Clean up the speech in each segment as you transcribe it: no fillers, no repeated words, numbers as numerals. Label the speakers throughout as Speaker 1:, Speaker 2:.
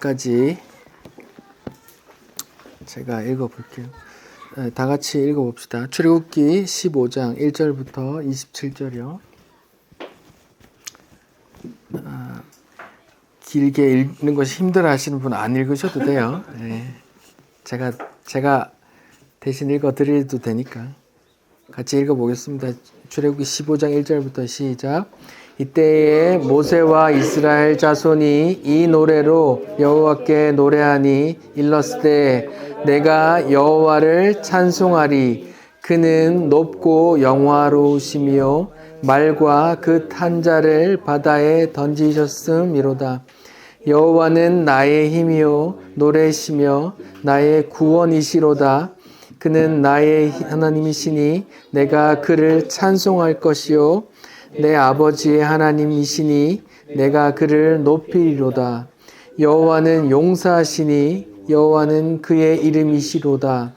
Speaker 1: 14절까지 제가 읽어볼게요. 다 같이 읽어봅시다. 출애굽기 15장 1절부터 27절이요. 길게 읽는 것이 힘들어 하시는 분은 안 읽으셔도 돼요. 제가 대신 읽어드려도 되니까 같이 읽어보겠습니다. 출애굽기 15장 1절부터 시작. 이때에 모세와 이스라엘 자손이 이 노래로 여호와께 노래하니 일렀으되 내가 여호와를 찬송하리. 그는 높고 영화로우시며 말과 그 탄자를 바다에 던지셨음이로다. 여호와는 나의 힘이요 노래시며 나의 구원이시로다. 그는 나의 하나님이시니 내가 그를 찬송할 것이요 내 아버지의 하나님이시니 내가 그를 높이리로다. 여호와는 용사하시니 여호와는 그의 이름이시로다.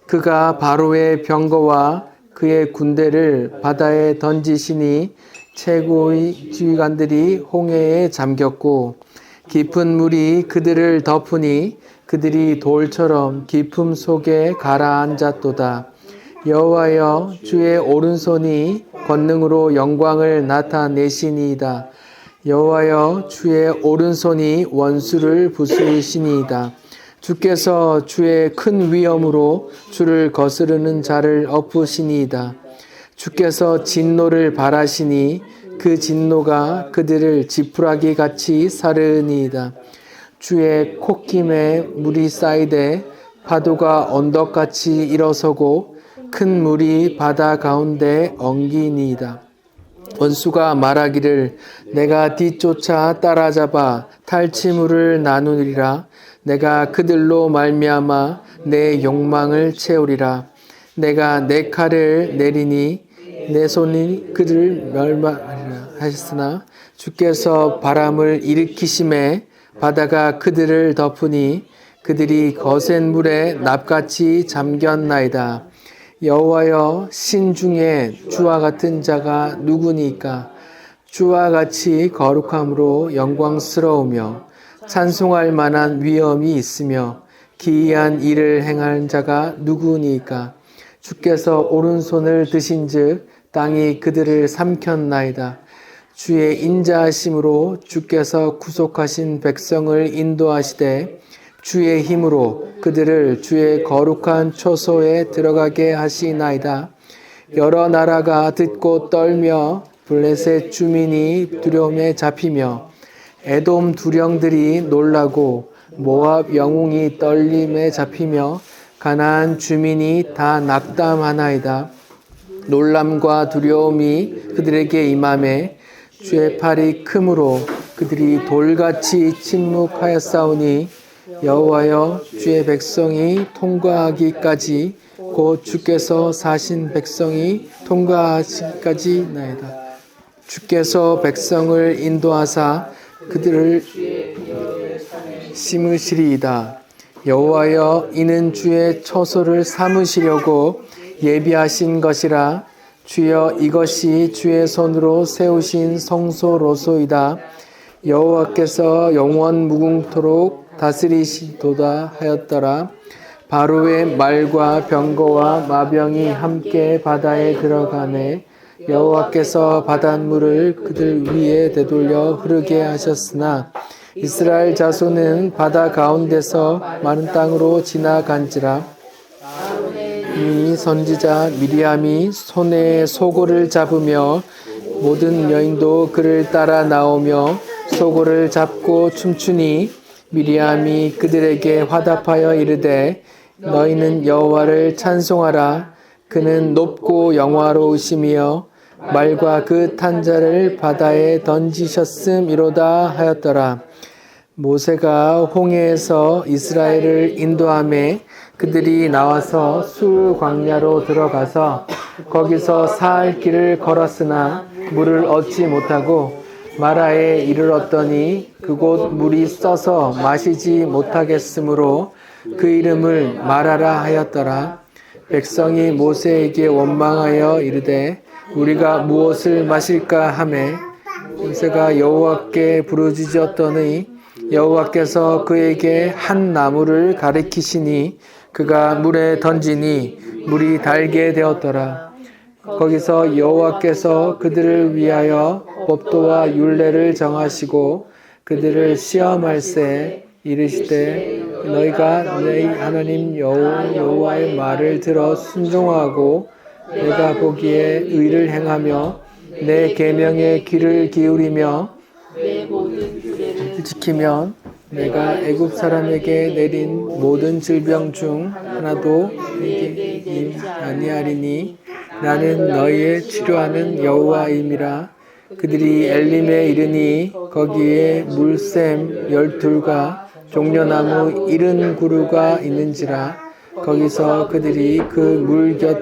Speaker 1: 그가 바로의 병거와 그의 군대를 바다에 던지시니 최고의 지휘관들이 홍해에 잠겼고 깊은 물이 그들을 덮으니 그들이 돌처럼 깊음 속에 가라앉았도다. 여호와여 주의 오른손이 권능으로 영광을 나타내시니이다. 여호와여 주의 오른손이 원수를 부수시니이다. 주께서 주의 큰 위엄으로 주를 거스르는 자를 엎으시니이다. 주께서 진노를 발하시니 그 진노가 그들을 지푸라기 같이 사르니이다. 주의 콧김에 물이 쌓이되 파도가 언덕같이 일어서고 큰 물이 바다 가운데 엉기니이다. 원수가 말하기를 내가 뒤쫓아 따라잡아 탈취물을 나누리라. 내가 그들로 말미암아 내 욕망을 채우리라. 내가 내 칼을 내리니 내 손이 그를 멸망하리라 하셨으나 주께서 바람을 일으키심에 바다가 그들을 덮으니 그들이 거센 물에 납같이 잠겼나이다. 여호와여 신 중에 주와 같은 자가 누구니까? 주와 같이 거룩함으로 영광스러우며 찬송할 만한 위엄이 있으며 기이한 일을 행하는 자가 누구니까? 주께서 오른손을 드신즉 땅이 그들을 삼켰나이다. 주의 인자하심으로 주께서 구속하신 백성을 인도하시되 주의 힘으로 그들을 주의 거룩한 초소에 들어가게 하시나이다. 여러 나라가 듣고 떨며 블레셋 주민이 두려움에 잡히며 에돔 두령들이 놀라고 모압 영웅이 떨림에 잡히며 가나안 주민이 다 낙담하나이다. 놀람과 두려움이 그들에게 임하매 주의 팔이 크므로 그들이 돌같이 침묵하였사오니 여호와여 주의 백성이 통과하기까지 곧 주께서 사신 백성이 통과하시기까지 나이다. 주께서 백성을 인도하사 그들을 심으시리이다. 여호와여 이는 주의 처소를 삼으시려고 예비하신 것이라. 주여 이것이 주의 손으로 세우신 성소로소이다. 여호와께서 영원 무궁토록 다스리시도다 하였더라. 바로의 말과 병거와 마병이 함께 바다에 들어가매 여호와께서 바닷물을 그들 위에 되돌려 흐르게 하셨으나 이스라엘 자손은 바다 가운데서 마른 땅으로 지나간지라. 이 선지자 미리암이 손에 소고를 잡으며 모든 여인도 그를 따라 나오며 소고를 잡고 춤추니 미리암이 그들에게 화답하여 이르되 너희는 여호와를 찬송하라. 그는 높고 영화로우시며 말과 그 탄자를 바다에 던지셨음이로다 하였더라. 모세가 홍해에서 이스라엘을 인도하매 그들이 나와서 술 광야로 들어가서 거기서 사흘 길을 걸었으나 물을 얻지 못하고 마라에 이르렀더니 그곳 물이 써서 마시지 못하겠으므로 그 이름을 마라라 하였더라. 백성이 모세에게 원망하여 이르되 우리가 무엇을 마실까 하매 모세가 여호와께 부르짖었더니 여호와께서 그에게 한 나무를 가리키시니 그가 물에 던지니 물이 달게 되었더라. 거기서 여호와께서 그들을 위하여 법도와 율례를 정하시고 그들을 시험할세 이르시되 너희가 너희 하나님 여호와의 말을 들어 순종하고 내가 보기에 의를 행하며 내 계명에 귀를 기울이며
Speaker 2: 내 모든 규례를
Speaker 1: 지키면 내가 애굽 사람에게 내린 모든 질병 중 하나도 내게 아니하리니 나는 너희의 치료하는 여호와임이라. 그들이 엘림에 이르니 거기에 물샘 12과 종려나무 70그루가 있는지라. 거기서 그들이 그 물 곁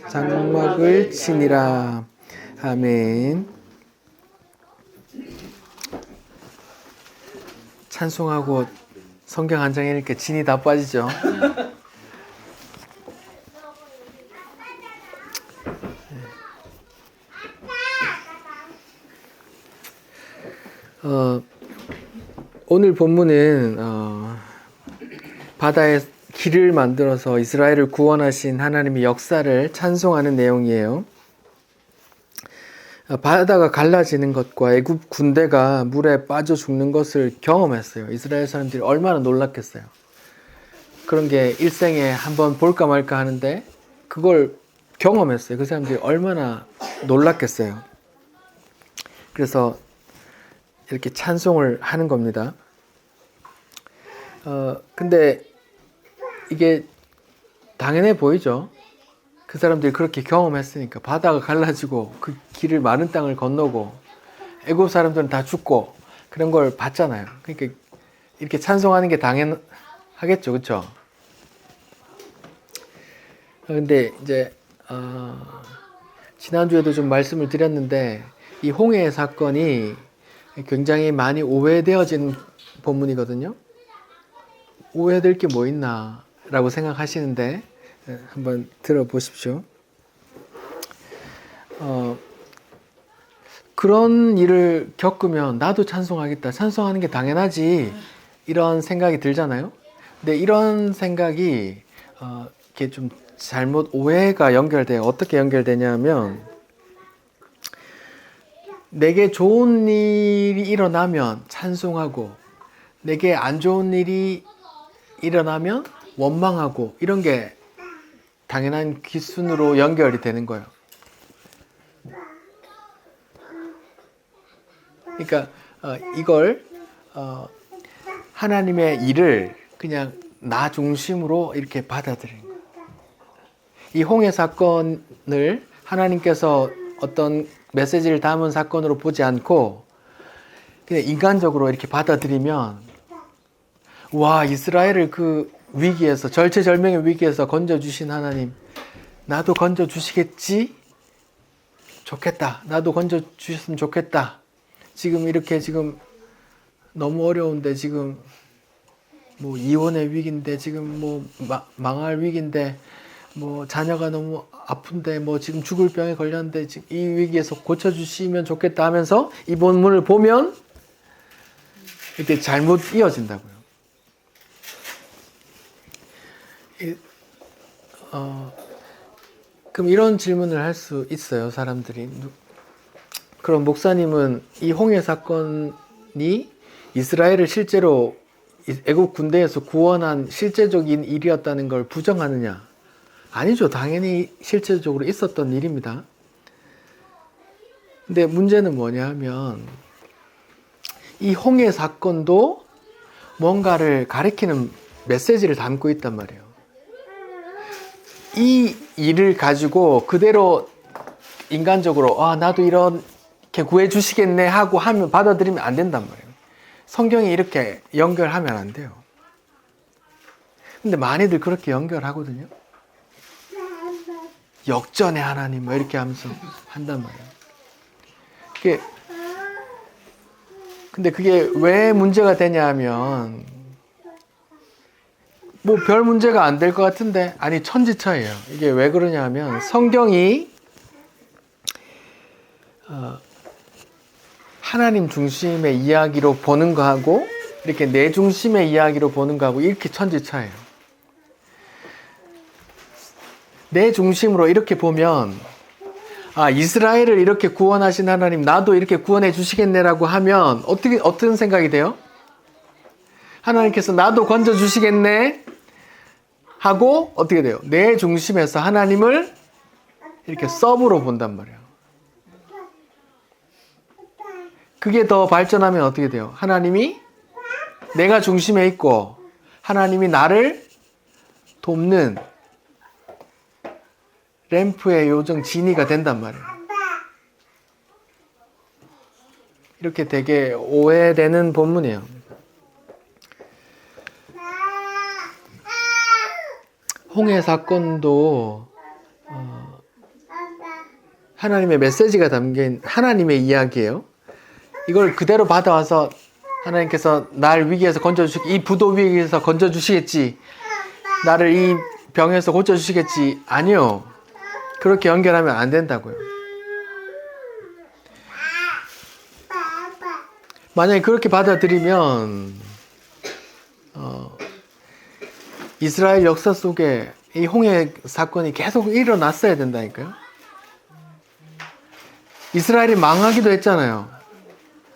Speaker 1: 장막을 치니라. 아멘. 찬송하고 성경 한 장 읽으니까 진이 다 빠지죠. 오늘 본문은 바다에 길을 만들어서 이스라엘을 구원하신 하나님의 역사를 찬송하는 내용이에요. 바다가 갈라지는 것과 애굽 군대가 물에 빠져 죽는 것을 경험했어요. 이스라엘 사람들이 얼마나 놀랐겠어요. 그런 게 일생에 한번 볼까 말까 하는데 그걸 경험했어요. 그 사람들이 얼마나 놀랐겠어요. 그래서 이렇게 찬송을 하는 겁니다. 근데 이게 당연해 보이죠. 그 사람들이 그렇게 경험했으니까 바다가 갈라지고 그 길을 마른 땅을 건너고 애굽 사람들은 다 죽고 그런 걸 봤잖아요. 그러니까 이렇게 찬송하는 게 당연하겠죠, 그렇죠? 근데 이제 지난주에도 좀 말씀을 드렸는데 이 홍해 사건이 굉장히 많이 오해되어진 본문이거든요. 오해될 게 뭐 있나 라고 생각하시는데 한번 들어보십시오. 그런 일을 겪으면 나도 찬송하겠다. 찬송하는 게 당연하지. 이런 생각이 들잖아요. 근데 이런 생각이 이렇게 좀 잘못 오해가 연결돼요. 어떻게 연결되냐면 내게 좋은 일이 일어나면 찬송하고 내게 안 좋은 일이 일어나면 원망하고 이런 게 당연한 기순으로 연결이 되는 거예요. 그러니까 이걸 하나님의 일을 그냥 나 중심으로 이렇게 받아들이는 거예요. 이 홍해 사건을 하나님께서 어떤 메시지를 담은 사건으로 보지 않고 그냥 인간적으로 이렇게 받아들이면 와, 이스라엘을 그 위기에서 절체절명의 위기에서 건져주신 하나님 나도 건져주시겠지? 좋겠다. 나도 건져주셨으면 좋겠다. 지금 이렇게 지금 너무 어려운데 지금 뭐 이혼의 위기인데 지금 뭐 망할 위기인데 뭐 자녀가 너무 아픈데 뭐 지금 죽을 병에 걸렸는데 지금 이 위기에서 고쳐주시면 좋겠다 하면서 이 본문을 보면 이렇게 잘못 이어진다고요. 그럼 이런 질문을 할 수 있어요, 사람들이. 그럼 목사님은 이 홍해 사건이 이스라엘을 실제로 애국 군대에서 구원한 실제적인 일이었다는 걸 부정하느냐? 아니죠. 당연히 실제적으로 있었던 일입니다. 근데 문제는 뭐냐 하면 이 홍해 사건도 뭔가를 가리키는 메시지를 담고 있단 말이에요. 이 일을 가지고 그대로 인간적으로 나도 이렇게 구해주시겠네 하고 하면 받아들이면 안 된단 말이에요. 성경이 이렇게 연결하면 안 돼요. 근데 많이들 그렇게 연결하거든요. 역전의 하나님 뭐 이렇게 하면서 한단 말이에요. 근데 그게 왜 문제가 되냐 하면 뭐 별 문제가 안 될 것 같은데 아니 천지차예요. 이게 왜 그러냐 하면 성경이 하나님 중심의 이야기로 보는 거하고 이렇게 내 중심의 이야기로 보는 거하고 이렇게 천지 차이예요. 내 중심으로 이렇게 보면 아, 이스라엘을 이렇게 구원하신 하나님 나도 이렇게 구원해 주시겠네라고 하면 어떤 생각이 돼요? 하나님께서 나도 건져 주시겠네 하고 어떻게 돼요? 내 중심에서 하나님을 이렇게 서브로 본단 말이에요. 그게 더 발전하면 어떻게 돼요? 하나님이 내가 중심에 있고 하나님이 나를 돕는 램프의 요정 지니가 된단 말이에요. 이렇게 되게 오해되는 본문이에요. 홍해 사건도 하나님의 메시지가 담긴 하나님의 이야기예요. 이걸 그대로 받아와서 하나님께서 날 위기에서 건져주시겠지, 이 부도 위기에서 건져주시겠지, 나를 이 병에서 고쳐주시겠지. 아니요. 그렇게 연결하면 안 된다고요. 만약에 그렇게 받아들이면 이스라엘 역사 속에 이 홍해 사건이 계속 일어났어야 된다니까요. 이스라엘이 망하기도 했잖아요.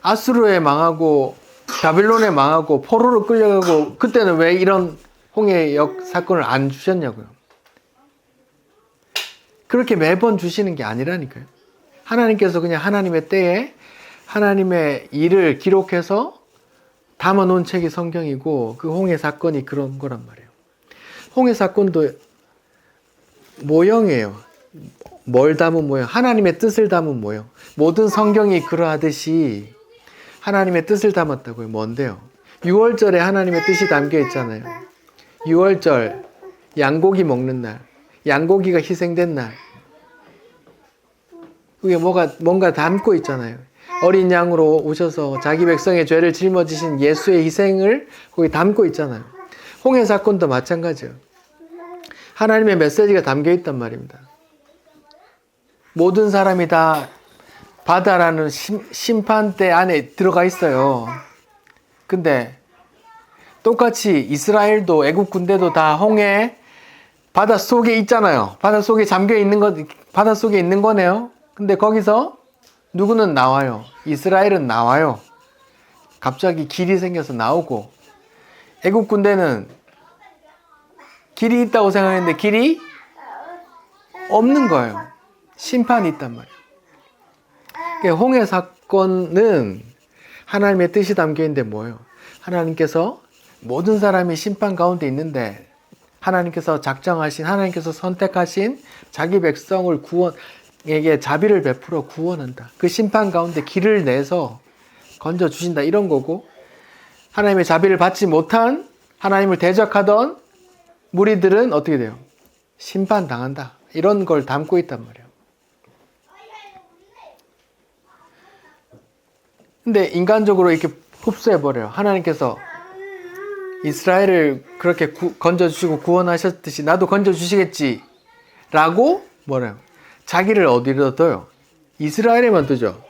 Speaker 1: 아수르에 망하고 바빌론에 망하고 포로로 끌려가고 그때는 왜 이런 홍해 사건을 안 주셨냐고요. 그렇게 매번 주시는 게 아니라니까요. 하나님께서 그냥 하나님의 때에 하나님의 일을 기록해서 담아놓은 책이 성경이고 그 홍해 사건이 그런 거란 말이에요. 홍해 사건도 모형이에요. 뭘 담은 모형? 하나님의 뜻을 담은 모형. 모든 성경이 그러하듯이 하나님의 뜻을 담았다고요. 뭔데요? 6월절에 하나님의 뜻이 담겨 있잖아요. 6월절 양고기 먹는 날, 양고기가 희생된 날. 그게 뭔가 담고 있잖아요. 어린 양으로 오셔서 자기 백성의 죄를 짊어지신 예수의 희생을 거기 담고 있잖아요. 홍해 사건도 마찬가지예요. 하나님의 메시지가 담겨 있단 말입니다. 모든 사람이 다 바다라는 심판대 안에 들어가 있어요. 근데 똑같이 이스라엘도 애국 군대도 다 홍해 바다 속에 있잖아요. 바다 속에 잠겨 있는 바다 속에 있는 거네요. 근데 거기서 누구는 나와요. 이스라엘은 나와요. 갑자기 길이 생겨서 나오고 애국 군대는 길이 있다고 생각했는데 길이 없는 거예요. 심판이 있단 말이에요. 그러니까 홍해 사건은 하나님의 뜻이 담겨 있는데 뭐예요? 하나님께서 모든 사람이 심판 가운데 있는데 하나님께서 작정하신, 하나님께서 선택하신 자기 백성을 구원에게 자비를 베풀어 구원한다. 그 심판 가운데 길을 내서 건져주신다. 이런 거고, 하나님의 자비를 받지 못한 하나님을 대적하던 무리들은 어떻게 돼요? 심판당한다. 이런 걸 담고 있단 말이에요. 근데 인간적으로 이렇게 흡수해버려요. 하나님께서 이스라엘을 그렇게 건져주시고 구원하셨듯이 나도 건져주시겠지 라고 뭐래요? 자기를 어디로 둬요? 이스라엘에만 두죠.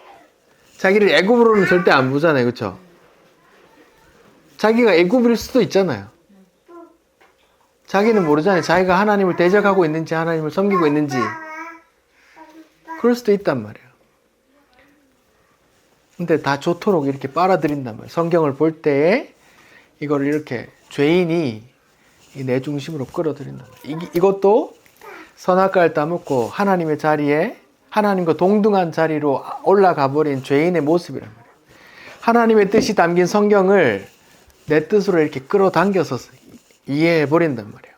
Speaker 1: 자기를 애굽으로는 절대 안 보잖아요. 그렇죠? 자기가 애굽일 수도 있잖아요. 자기는 모르잖아요. 자기가 하나님을 대적하고 있는지 하나님을 섬기고 있는지. 그럴 수도 있단 말이에요. 근데 다 좋도록 이렇게 빨아들인단 말이에요. 성경을 볼 때에 이걸 이렇게 죄인이 내 중심으로 끌어들인단 말이에요. 이것도 선악과를 따먹고 하나님의 자리에 하나님과 동등한 자리로 올라가 버린 죄인의 모습이란 말이에요. 하나님의 뜻이 담긴 성경을 내 뜻으로 이렇게 끌어당겨서 이해해 버린단 말이에요.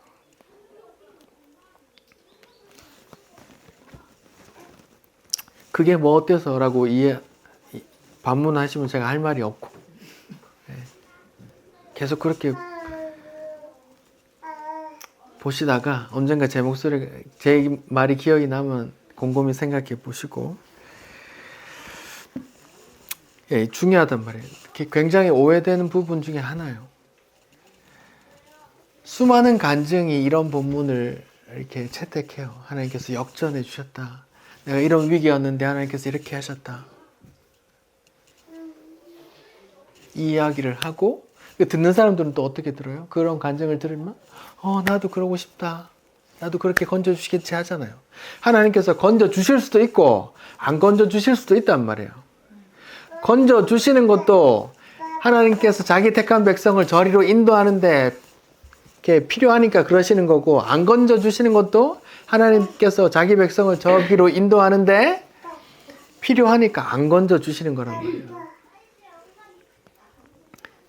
Speaker 1: 그게 뭐 어때서라고 반문하시면 제가 할 말이 없고 계속 그렇게 보시다가 언젠가 제 말이 기억이 나면 곰곰이 생각해 보시고 중요하단 말이에요. 굉장히 오해되는 부분 중에 하나예요. 수많은 간증이 이런 본문을 이렇게 채택해요. 하나님께서 역전해 주셨다. 내가 이런 위기였는데 하나님께서 이렇게 하셨다. 이 이야기를 하고 듣는 사람들은 또 어떻게 들어요? 그런 간증을 들으면 나도 그러고 싶다. 나도 그렇게 건져주시겠지 하잖아요. 하나님께서 건져주실 수도 있고 안 건져주실 수도 있단 말이에요. 건져주시는 것도 하나님께서 자기 택한 백성을 저리로 인도하는데 이렇게 필요하니까 그러시는 거고, 안 건져주시는 것도 하나님께서 자기 백성을 저기로 인도하는데 필요하니까 안 건져주시는 거란 말이에요.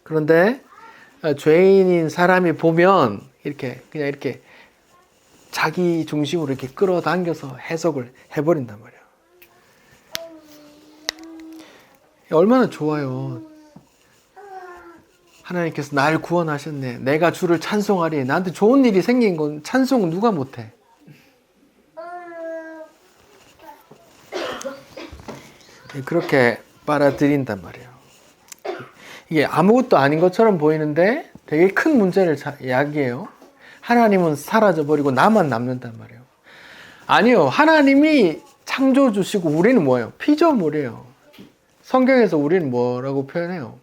Speaker 1: 그런데 죄인인 사람이 보면 그냥 이렇게 자기 중심으로 이렇게 끌어당겨서 해석을 해버린단 말이에요. 얼마나 좋아요. 하나님께서 날 구원하셨네. 내가 주를 찬송하리. 나한테 좋은 일이 생긴 건 찬송 누가 못해. 그렇게 빨아들인단 말이에요. 이게 아무것도 아닌 것처럼 보이는데 되게 큰 문제를 야기해요. 하나님은 사라져버리고 나만 남는단 말이에요. 아니요. 하나님이 창조주시고 우리는 뭐예요? 피조물이에요. 성경에서 우리는 뭐라고 표현해요?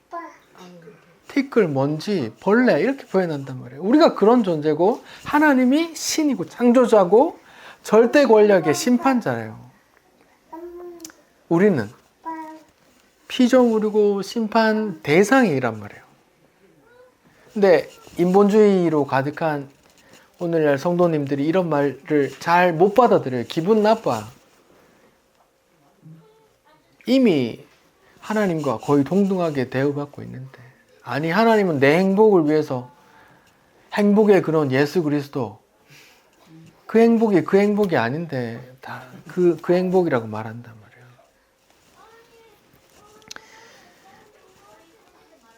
Speaker 1: 티끌, 먼지, 벌레 이렇게 표현한단 말이에요. 우리가 그런 존재고 하나님이 신이고 창조자고 절대 권력의 심판자예요. 우리는 피조물이고 심판 대상이란 말이에요. 근데 인본주의로 가득한 오늘날 성도님들이 이런 말을 잘 못 받아들여요. 기분 나빠. 이미 하나님과 거의 동등하게 대우받고 있는데, 아니 하나님은 내 행복을 위해서 행복의 그런 예수 그리스도, 그 행복이 아닌데 다 그 행복이라고 말한단 말이에요.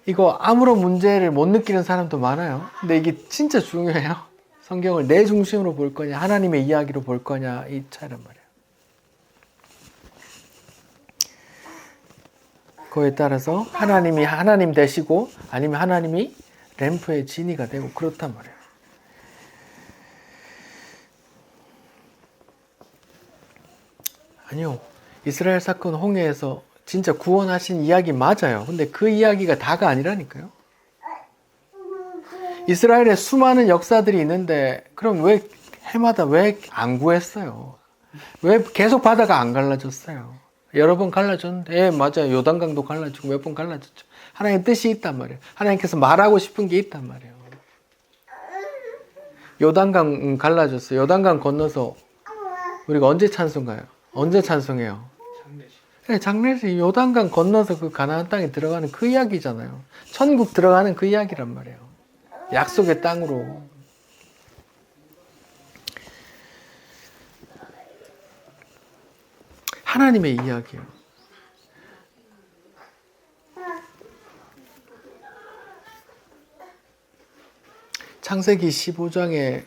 Speaker 1: 이거 아무런 문제를 못 느끼는 사람도 많아요. 근데 이게 진짜 중요해요. 성경을 내 중심으로 볼 거냐 하나님의 이야기로 볼 거냐 이 차이란 말이에요. 그거에 따라서 하나님이 하나님 되시고 아니면 하나님이 램프의 진이가 되고 그렇단 말이에요. 아니요. 이스라엘 사건 홍해에서 진짜 구원하신 이야기 맞아요. 근데 그 이야기가 다가 아니라니까요. 이스라엘에 수많은 역사들이 있는데 그럼 왜 해마다 왜 안 구했어요? 왜 계속 바다가 안 갈라졌어요? 여러 번 갈라졌는데 맞아요. 요단강도 갈라지고 몇 번 갈라졌죠. 하나님의 뜻이 있단 말이에요. 하나님께서 말하고 싶은 게 있단 말이에요. 요단강 갈라졌어요. 요단강 건너서 우리가 언제 찬송가요? 언제 찬송해요? 네, 장례식 요단강 건너서 그 가나안 땅에 들어가는 그 이야기잖아요. 천국 들어가는 그 이야기란 말이에요. 약속의 땅으로. 하나님의 이야기예요. 창세기 15장에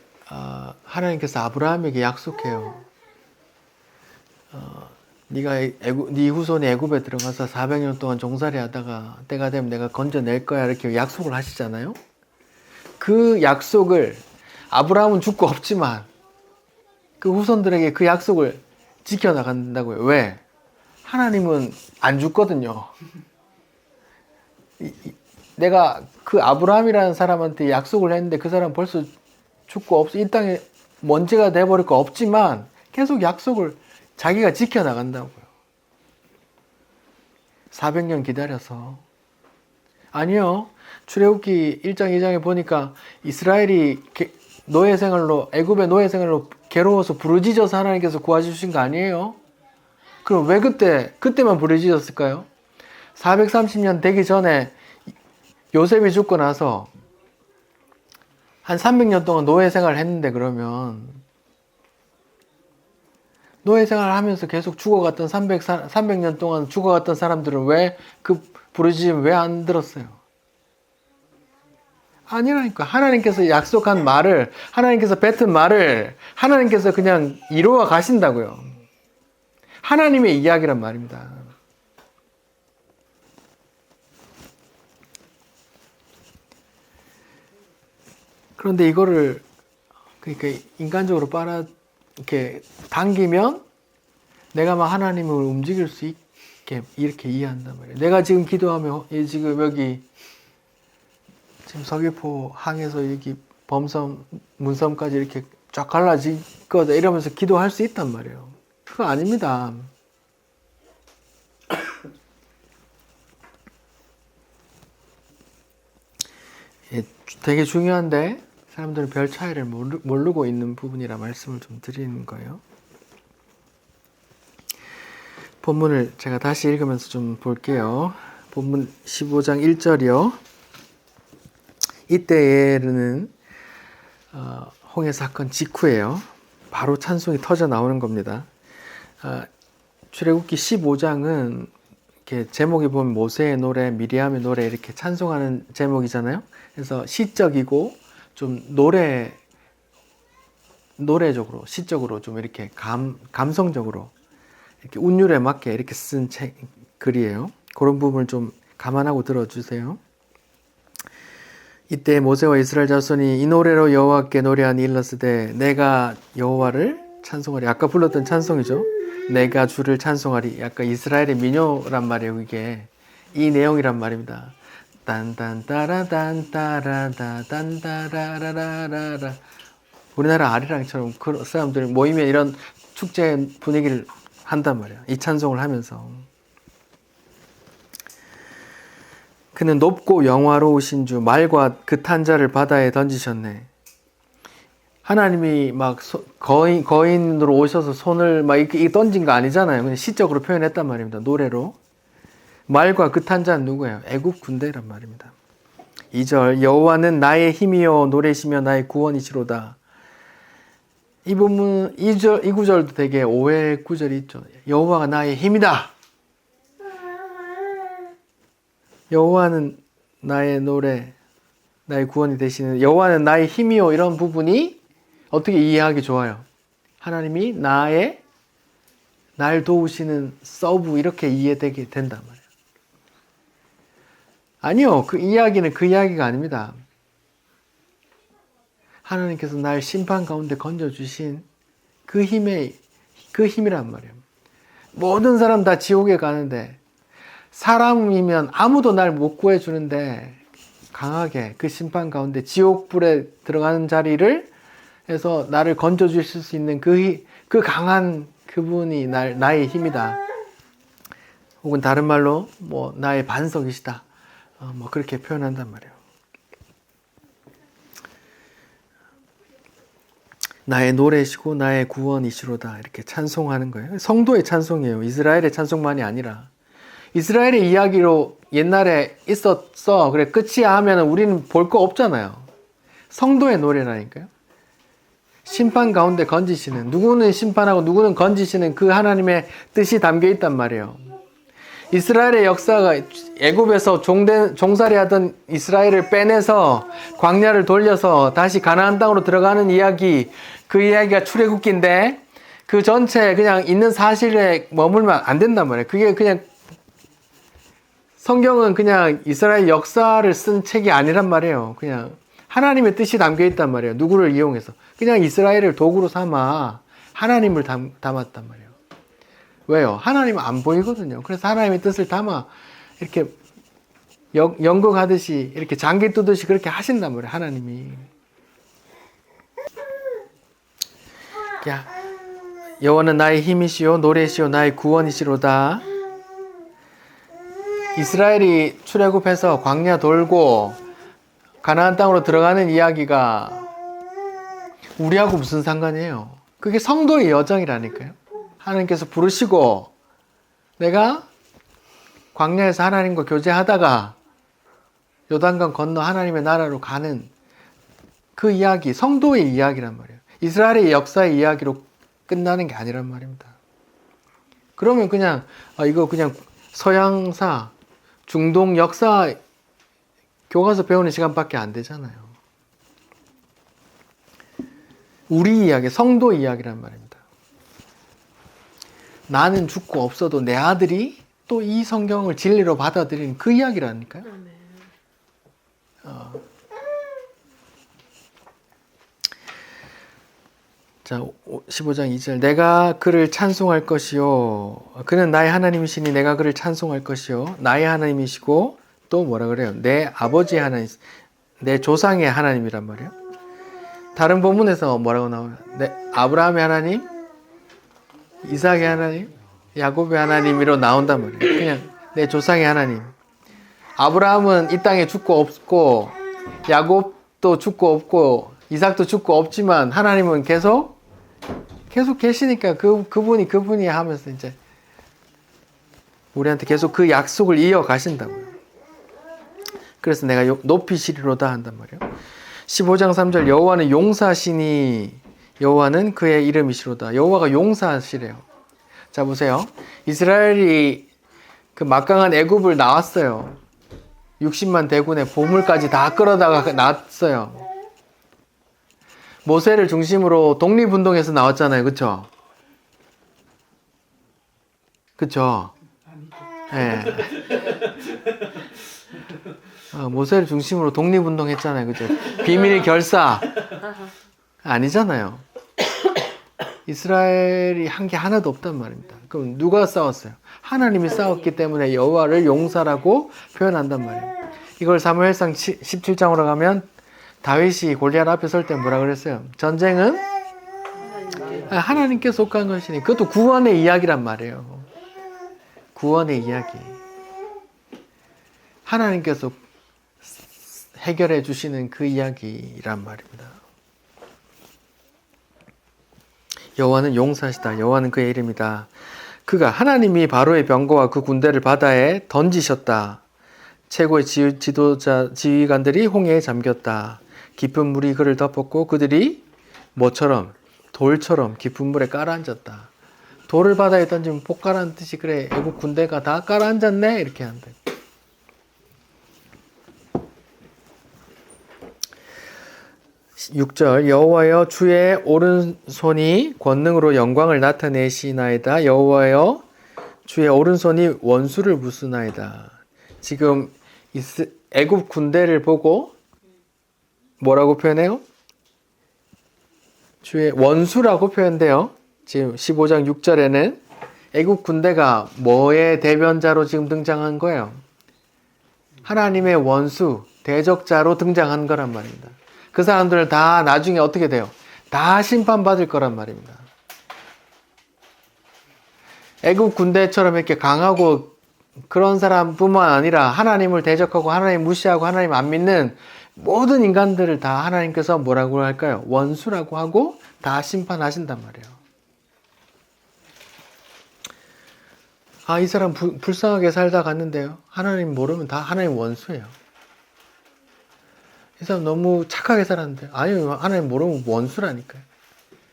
Speaker 1: 하나님께서 아브라함에게 약속해요. 네가 네 후손이 애굽에 들어가서 400년 동안 종살이 하다가 때가 되면 내가 건져낼 거야 이렇게 약속을 하시잖아요. 그 약속을 아브라함은 죽고 없지만 그 후손들에게 그 약속을 지켜나간다고요. 왜? 하나님은 안 죽거든요. 내가 그 아브라함이라는 사람한테 약속을 했는데 그 사람 벌써 죽고 이 땅에 먼지가 돼버릴 거 없지만 계속 약속을 자기가 지켜나간다고요. 400년 기다려서. 아니요. 출애굽기 1장 2장에 보니까 이스라엘이 노예 생활로 애굽의 노예 생활로 괴로워서 부르짖어서 하나님께서 구해주신 거 아니에요? 그럼 왜 그때만 부르짖었을까요? 430년 되기 전에 요셉이 죽고 나서 한 300년 동안 노예 생활을 했는데 그러면 노예 생활을 하면서 계속 죽어갔던 300년 동안 죽어갔던 사람들은 왜 그 부르짖음 왜 안 들었어요? 아니라니까. 하나님께서 약속한 말을, 하나님께서 뱉은 말을 하나님께서 그냥 이루어 가신다고요. 하나님의 이야기란 말입니다. 그런데 이거를 그러니까 인간적으로 이렇게 당기면 내가 막 하나님을 움직일 수 있게 이렇게 이해한단 말이에요. 내가 지금 기도하며 지금 여기 지금 서귀포 항에서 여기 범섬, 문섬까지 이렇게 쫙 갈라질 거다 이러면서 기도할 수 있단 말이에요. 그거 아닙니다. 예, 되게 중요한데 사람들은 별 차이를 모르고 있는 부분이라 말씀을 좀 드리는 거예요. 본문을 제가 다시 읽으면서 좀 볼게요. 본문 15장 1절이요. 이때에는 홍해 사건 직후예요. 바로 찬송이 터져 나오는 겁니다. 출애굽기 15장은 이렇게 제목이 보면 모세의 노래, 미리암의 노래 이렇게 찬송하는 제목이잖아요. 그래서 시적이고 좀 노래적으로, 시적으로 좀 이렇게 감성적으로 이렇게 운율에 맞게 이렇게 쓴 글이에요. 그런 부분을 좀 감안하고 들어주세요. 이때 모세와 이스라엘 자손이 이 노래로 여호와께 노래하니 일렀으되 내가 여호와를 찬송하리. 아까 불렀던 찬송이죠. 내가 주를 찬송하리. 아까 이스라엘의 민요란 말이에요. 이게 이 내용이란 말입니다. 딴딴따라단따라다 딴따라라라라. 우리나라 아리랑처럼 그 사람들이 모이면 이런 축제 분위기를 한단 말이에요. 이 찬송을 하면서. 그는 높고 영화로우신 주 말과 그 탄자를 바다에 던지셨네. 하나님이 막 거인으로 오셔서 손을 막 이렇게 던진 거 아니잖아요. 그냥 시적으로 표현했단 말입니다. 노래로. 말과 그 탄자는 누구예요? 애굽 군대란 말입니다. 2절 여호와는 나의 힘이요 노래시며 나의 구원이시로다. 이 부분 이 구절도 되게 오해 구절이 있죠. 여호와가 나의 힘이다. 여호와는 나의 노래, 나의 구원이 되시는 여호와는 나의 힘이요 이런 부분이 어떻게 이해하기 좋아요? 하나님이 날 도우시는 서브 이렇게 이해되게 된단 말이에요. 아니요, 그 이야기는 그 이야기가 아닙니다. 하나님께서 날 심판 가운데 건져주신 그 힘이란 말이에요. 모든 사람 다 지옥에 가는데 사람이면 아무도 날 못 구해주는데 강하게 그 심판 가운데 지옥불에 들어가는 자리를 해서 나를 건져주실 수 있는 그 강한 그분이 나의 힘이다. 혹은 다른 말로 뭐 나의 반석이시다. 뭐 그렇게 표현한단 말이에요. 나의 노래시고 나의 구원이시로다 이렇게 찬송하는 거예요. 성도의 찬송이에요. 이스라엘의 찬송만이 아니라 이스라엘의 이야기로 옛날에 있었어 그래 끝이야 하면 우리는 볼 거 없잖아요. 성도의 노래라니까요. 심판 가운데 건지시는 누구는 심판하고 누구는 건지시는 그 하나님의 뜻이 담겨 있단 말이에요. 이스라엘의 역사가 애굽에서 종살이하던 이스라엘을 빼내서 광야를 돌려서 다시 가나안 땅으로 들어가는 이야기, 그 이야기가 출애굽기인데 그 전체 그냥 있는 사실에 머물면 안 된단 말이에요. 그게 그냥 성경은 그냥 이스라엘 역사를 쓴 책이 아니란 말이에요. 그냥 하나님의 뜻이 담겨 있단 말이에요. 누구를 이용해서 그냥 이스라엘을 도구로 삼아 하나님을 담았단 말이에요. 왜요? 하나님은 안 보이거든요. 그래서 하나님의 뜻을 담아 이렇게 연극하듯이 이렇게 장기 뜨듯이 그렇게 하신단 말이에요. 하나님이. 야, 여호와는 나의 힘이시요 노래시요 나의 구원이시로다. 이스라엘이 출애굽해서 광야 돌고 가나안 땅으로 들어가는 이야기가 우리하고 무슨 상관이에요? 그게 성도의 여정이라니까요. 하나님께서 부르시고 내가 광야에서 하나님과 교제하다가 요단강 건너 하나님의 나라로 가는 그 이야기, 성도의 이야기란 말이에요. 이스라엘의 역사의 이야기로 끝나는 게 아니란 말입니다. 그러면 그냥 이거 그냥 서양사, 중동 역사 교과서 배우는 시간밖에 안 되잖아요. 우리 이야기, 성도 이야기란 말입니다. 나는 죽고 없어도 내 아들이 또 이 성경을 진리로 받아들이는 그 이야기라니까요. 자, 15장 2절 내가 그를 찬송할 것이요 그는 나의 하나님이시니 내가 그를 찬송할 것이요 나의 하나님이시고 또 뭐라 그래요? 내 아버지의 하나님 내 조상의 하나님이란 말이에요. 다른 본문에서 뭐라고 나와요? 아브라함의 하나님, 이삭의 하나님, 야곱의 하나님으로 나온단 말이에요. 그냥 내 조상의 하나님. 아브라함은 이 땅에 죽고 없고, 야곱도 죽고 없고, 이삭도 죽고 없지만 하나님은 계속 계시니까 그분이 하면서 이제 우리한테 계속 그 약속을 이어가신다고요. 그래서 내가 높이시리로다 한단 말이에요. 15장 3절 여호와는 용사시니 여호와는 그의 이름이시로다. 여호와가 용사시래요. 자 보세요. 이스라엘이 그 막강한 애굽을 나왔어요. 60만 대군의 보물까지 다 끌어다가 나왔어요. 모세를 중심으로 독립운동에서 나왔잖아요. 그쵸? 그쵸? 예. 모세를 중심으로 독립운동 했잖아요. 그죠? 비밀 결사. 아니잖아요. 이스라엘이 한 게 하나도 없단 말입니다. 그럼 누가 싸웠어요? 하나님이 싸웠기 때문에 여호와를 용사라고 표현한단 말이에요. 이걸 사무엘상 17장으로 가면 다윗이 골리앗 앞에 설 때 뭐라 그랬어요? 전쟁은 하나님께 속한 것이니. 그것도 구원의 이야기란 말이에요. 구원의 이야기. 하나님께서 해결해 주시는 그 이야기란 말입니다. 여호와는 용사시다. 여호와는 그의 이름이다. 그가 하나님이 바로의 병거와 그 군대를 바다에 던지셨다. 최고의 지도자 지휘관들이 홍해에 잠겼다. 깊은 물이 그를 덮었고 그들이 뭐처럼 돌처럼 깊은 물에 깔아앉았다. 돌을 바다에 던지면 복 깔아앉듯이 그래 애국 군대가 다 깔아앉았네 이렇게 한다. 6절 여호와여 주의 오른손이 권능으로 영광을 나타내시나이다. 여호와여 주의 오른손이 원수를 부수나이다. 지금 애굽 군대를 보고 뭐라고 표현해요? 주의 원수라고 표현돼요. 지금 15장 6절에는 애굽 군대가 뭐의 대변자로 지금 등장한 거예요? 하나님의 원수, 대적자로 등장한 거란 말입니다. 그 사람들은 다 나중에 어떻게 돼요? 다 심판받을 거란 말입니다. 애굽 군대처럼 이렇게 강하고 그런 사람뿐만 아니라 하나님을 대적하고 하나님 무시하고 하나님 안 믿는 모든 인간들을 다 하나님께서 뭐라고 할까요? 원수라고 하고 다 심판하신단 말이에요. 이 사람 불쌍하게 살다 갔는데요. 하나님 모르면 다 하나님 원수예요. 이 사람 너무 착하게 살았는데 아니요, 하나님 모르면 원수라니까요.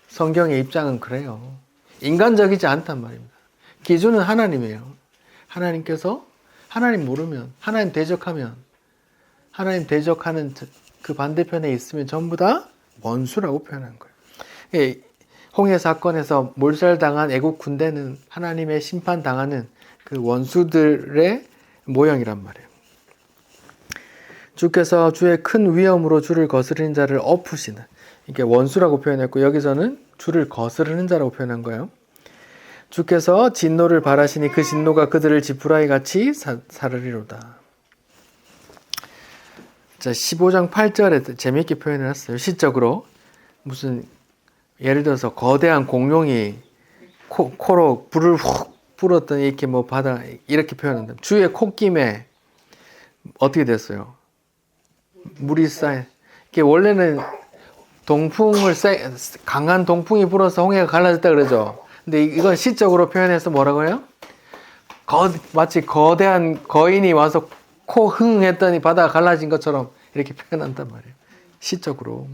Speaker 1: 성경의 입장은 그래요. 인간적이지 않단 말입니다. 기준은 하나님이에요. 하나님께서 하나님 모르면, 하나님 대적하면, 하나님 대적하는 그 반대편에 있으면 전부 다 원수라고 표현한 거예요. 홍해 사건에서 몰살당한 애국 군대는 하나님의 심판당하는 그 원수들의 모형이란 말이에요. 주께서 주의 큰 위엄으로 주를 거스르는 자를 엎으시는, 이게 원수라고 표현했고 여기서는 주를 거스르는 자라고 표현한 거예요. 주께서 진노를 바라시니 그 진노가 그들을 지푸라기 같이 사르리로다. 자, 15장 8절에 재미있게 표현해놨어요. 시적으로 무슨 예를 들어서 거대한 공룡이 코로 불을 훅 불었더니 이렇게 뭐 바다 이렇게 표현한다. 주의 콧김에 어떻게 됐어요? 물이 쌓여. 이게 원래는 강한 동풍이 불어서 홍해가 갈라졌다 그러죠. 근데 이건 시적으로 표현해서 뭐라고 해요? 마치 거대한 거인이 와서 코 흥 했더니 바다가 갈라진 것처럼 이렇게 표현한단 말이에요. 시적으로.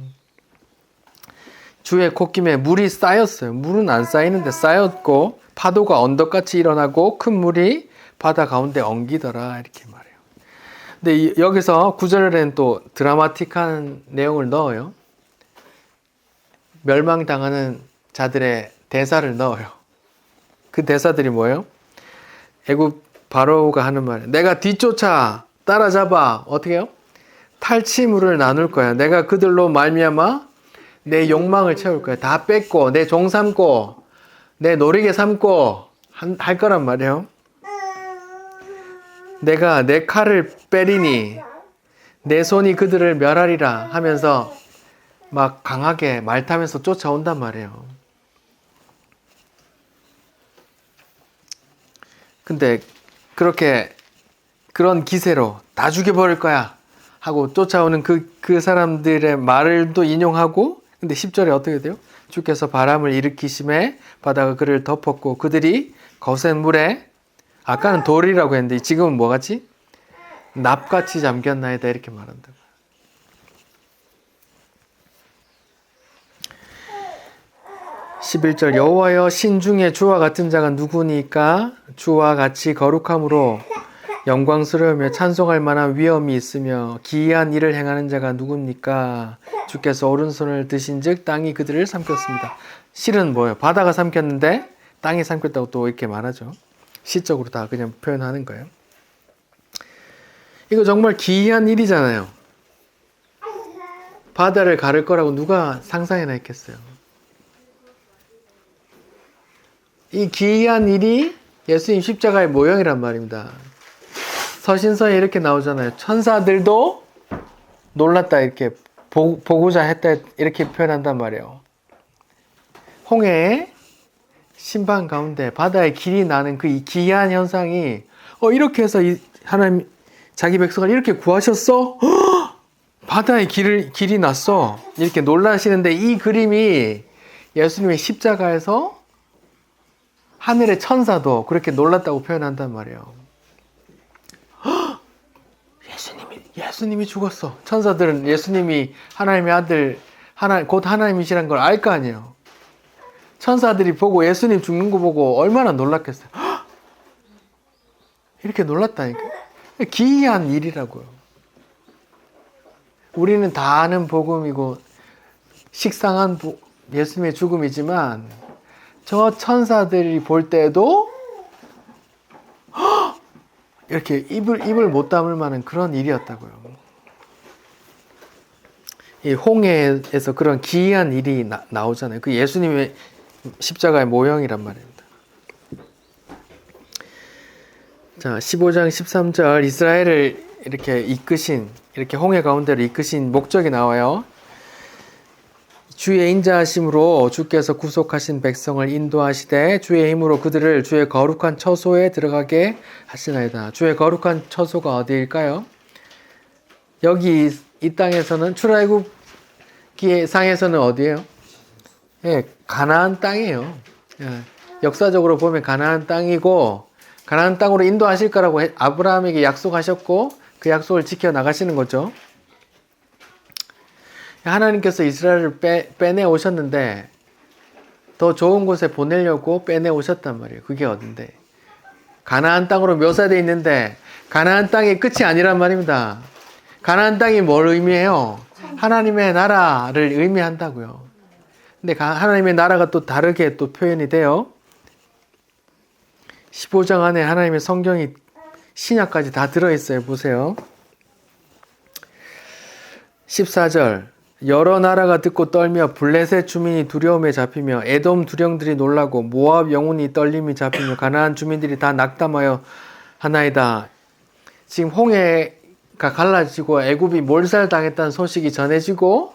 Speaker 1: 주의 콧김에 물이 쌓였어요. 물은 안 쌓이는데 쌓였고 파도가 언덕같이 일어나고 큰 물이 바다 가운데 엉기더라 이렇게 말해요. 근데 여기서 9절에는 또 드라마틱한 내용을 넣어요. 멸망당하는 자들의 대사를 넣어요. 그 대사들이 뭐예요? 애굽 바로가 하는 말, 내가 뒤쫓아 따라잡아 어떻게 해요? 탈취물을 나눌 거야. 내가 그들로 말미암아 내 욕망을 채울 거야. 다 뺏고 내 종 삼고 내 노리개 삼고 할 거란 말이에요. 내가 내 칼을 빼리니 내 손이 그들을 멸하리라 하면서 막 강하게 말 타면서 쫓아온단 말이에요. 근데 그렇게 그런 기세로 다 죽여버릴 거야 하고 쫓아오는 그 사람들의 말을 또 인용하고, 근데 10절에 어떻게 돼요? 주께서 바람을 일으키심에 바다가 그를 덮었고 그들이 거센 물에, 아까는 돌이라고 했는데 지금은 뭐같이? 납같이 잠겼나이다 이렇게 말한다. 11절 여호와여 신중에 주와 같은 자가 누구니까? 주와 같이 거룩함으로 영광스러우며 찬송할 만한 위엄이 있으며 기이한 일을 행하는 자가 누굽니까? 주께서 오른손을 드신즉 땅이 그들을 삼켰습니다. 실은 뭐예요? 바다가 삼켰는데 땅이 삼켰다고 또 이렇게 말하죠. 시적으로 다 그냥 표현하는 거예요. 이거 정말 기이한 일이잖아요. 바다를 가를 거라고 누가 상상해나 했겠어요. 이 기이한 일이 예수님 십자가의 모형이란 말입니다. 서신서에 이렇게 나오잖아요. 천사들도 놀랐다 이렇게 보고자 했다 이렇게 표현한단 말이에요. 홍해의 심판 가운데 바다에 길이 나는 그 기이한 현상이 이렇게 해서 하나님 자기 백성을 이렇게 구하셨어? 바다에 길이 났어. 이렇게 놀라시는데 이 그림이 예수님의 십자가에서 하늘의 천사도 그렇게 놀랐다고 표현한단 말이에요. 예수님이 죽었어. 천사들은 예수님이 하나님의 아들, 곧 하나님이시란 걸 알 거 아니에요. 천사들이 보고 예수님 죽는 거 보고 얼마나 놀랐겠어요. 이렇게 놀랐다니까. 기이한 일이라고요. 우리는 다 아는 복음이고 식상한 예수님의 죽음이지만 저 천사들이 볼 때도 이렇게 입을 못 담을 만한 그런 일이었다고요. 이 홍해에서 그런 기이한 일이 나오잖아요. 그 예수님의 십자가의 모형이란 말입니다. 자, 15장 13절 이스라엘을 이렇게 홍해 가운데로 이끄신 목적이 나와요. 주의 인자하심으로 주께서 구속하신 백성을 인도하시되 주의 힘으로 그들을 주의 거룩한 처소에 들어가게 하시나이다. 주의 거룩한 처소가 어디일까요? 여기 이 땅에서는 출애굽기 상에서는 어디예요? 예, 가나안 땅이에요. 예, 역사적으로 보면 가나안 땅이고 가나안 땅으로 인도하실 거라고 아브라함에게 약속하셨고 그 약속을 지켜 나가시는 거죠. 하나님께서 이스라엘을 빼내 오셨는데 더 좋은 곳에 보내려고 빼내 오셨단 말이에요. 그게 어딘데? 가나안 땅으로 묘사되어 있는데 가나안 땅이 끝이 아니란 말입니다. 가나안 땅이 뭘 의미해요? 하나님의 나라를 의미한다고요. 근데 하나님의 나라가 또 다르게 또 표현이 돼요. 15장 안에 하나님의 성경이 신약까지 다 들어있어요. 보세요. 14절 여러 나라가 듣고 떨며 블레셋 주민이 두려움에 잡히며 에돔 두령들이 놀라고 모압 영혼이 떨림이 잡히며 가나안 주민들이 다 낙담하여 하나이다. 지금 홍해가 갈라지고 애굽이 몰살당했다는 소식이 전해지고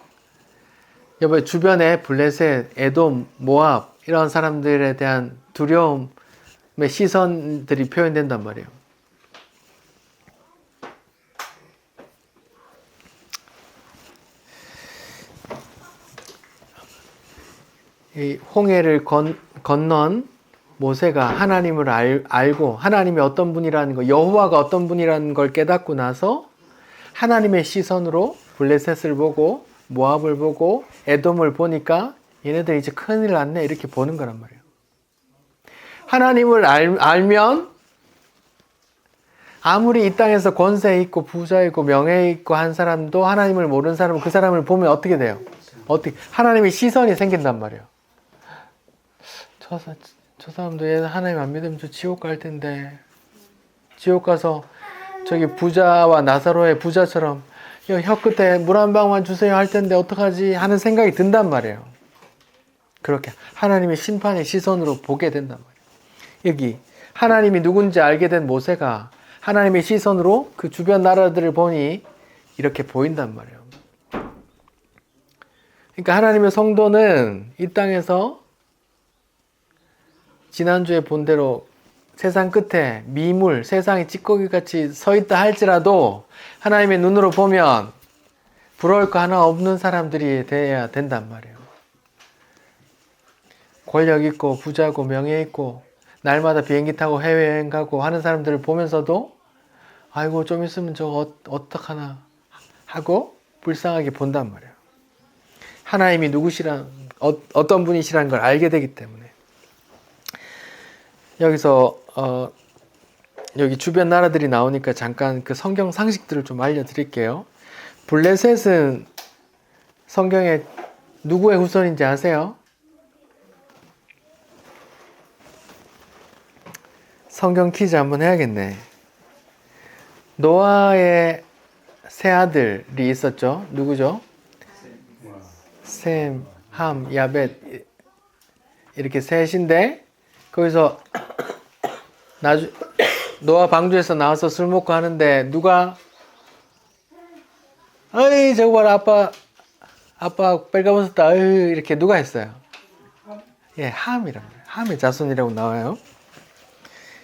Speaker 1: 여보 주변에 블레셋, 에돔, 모압 이런 사람들에 대한 두려움의 시선들이 표현된단 말이에요. 이 홍해를 건넌 모세가 하나님을 알고 하나님이 어떤 분이라는 거, 여호와가 어떤 분이라는 걸 깨닫고 나서 하나님의 시선으로 블레셋을 보고 모압을 보고 에돔을 보니까 얘네들 이제 큰일 났네 이렇게 보는 거란 말이에요. 하나님을 알면 아무리 이 땅에서 권세 있고 부자 있고 명예 있고 한 사람도 하나님을 모르는 사람은 그 사람을 보면 어떻게 돼요? 하나님의 시선이 생긴단 말이에요. 저 사람도 얘 하나님 안 믿으면 저 지옥 갈 텐데 지옥 가서 저기 부자와 나사로의 부자처럼 혀 끝에 물 한 방울만 주세요 할 텐데 어떡하지 하는 생각이 든단 말이에요. 그렇게 하나님의 심판의 시선으로 보게 된단 말이에요. 여기 하나님이 누군지 알게 된 모세가 하나님의 시선으로 그 주변 나라들을 보니 이렇게 보인단 말이에요. 그러니까 하나님의 성도는 이 땅에서 지난주에 본 대로 세상 끝에 미물, 세상의 찌꺼기같이 서 있다 할지라도 하나님의 눈으로 보면 부러울 거 하나 없는 사람들이 돼야 된단 말이에요. 권력 있고 부자고 명예 있고 날마다 비행기 타고 해외여행 가고 하는 사람들을 보면서도 아이고 좀 있으면 저거 어떡하나 하고 불쌍하게 본단 말이에요. 하나님이 누구시란 어떤 분이시라는 걸 알게 되기 때문에. 여기서 여기 주변 나라들이 나오니까 잠깐 그 성경 상식들을 좀 알려드릴게요. 블레셋은 성경에 누구의 후손인지 아세요? 성경 퀴즈 한번 해야겠네. 노아의 세 아들이 있었죠. 누구죠? 셈, 함, 야벳 이렇게 셋인데 거기서 노아 방주에서 나와서 술 먹고 하는데 누가 어이 저거 봐라 아빠 빨가벗었다 어이 이렇게 누가 했어요? 예, 함이라고 함의 자손이라고 나와요.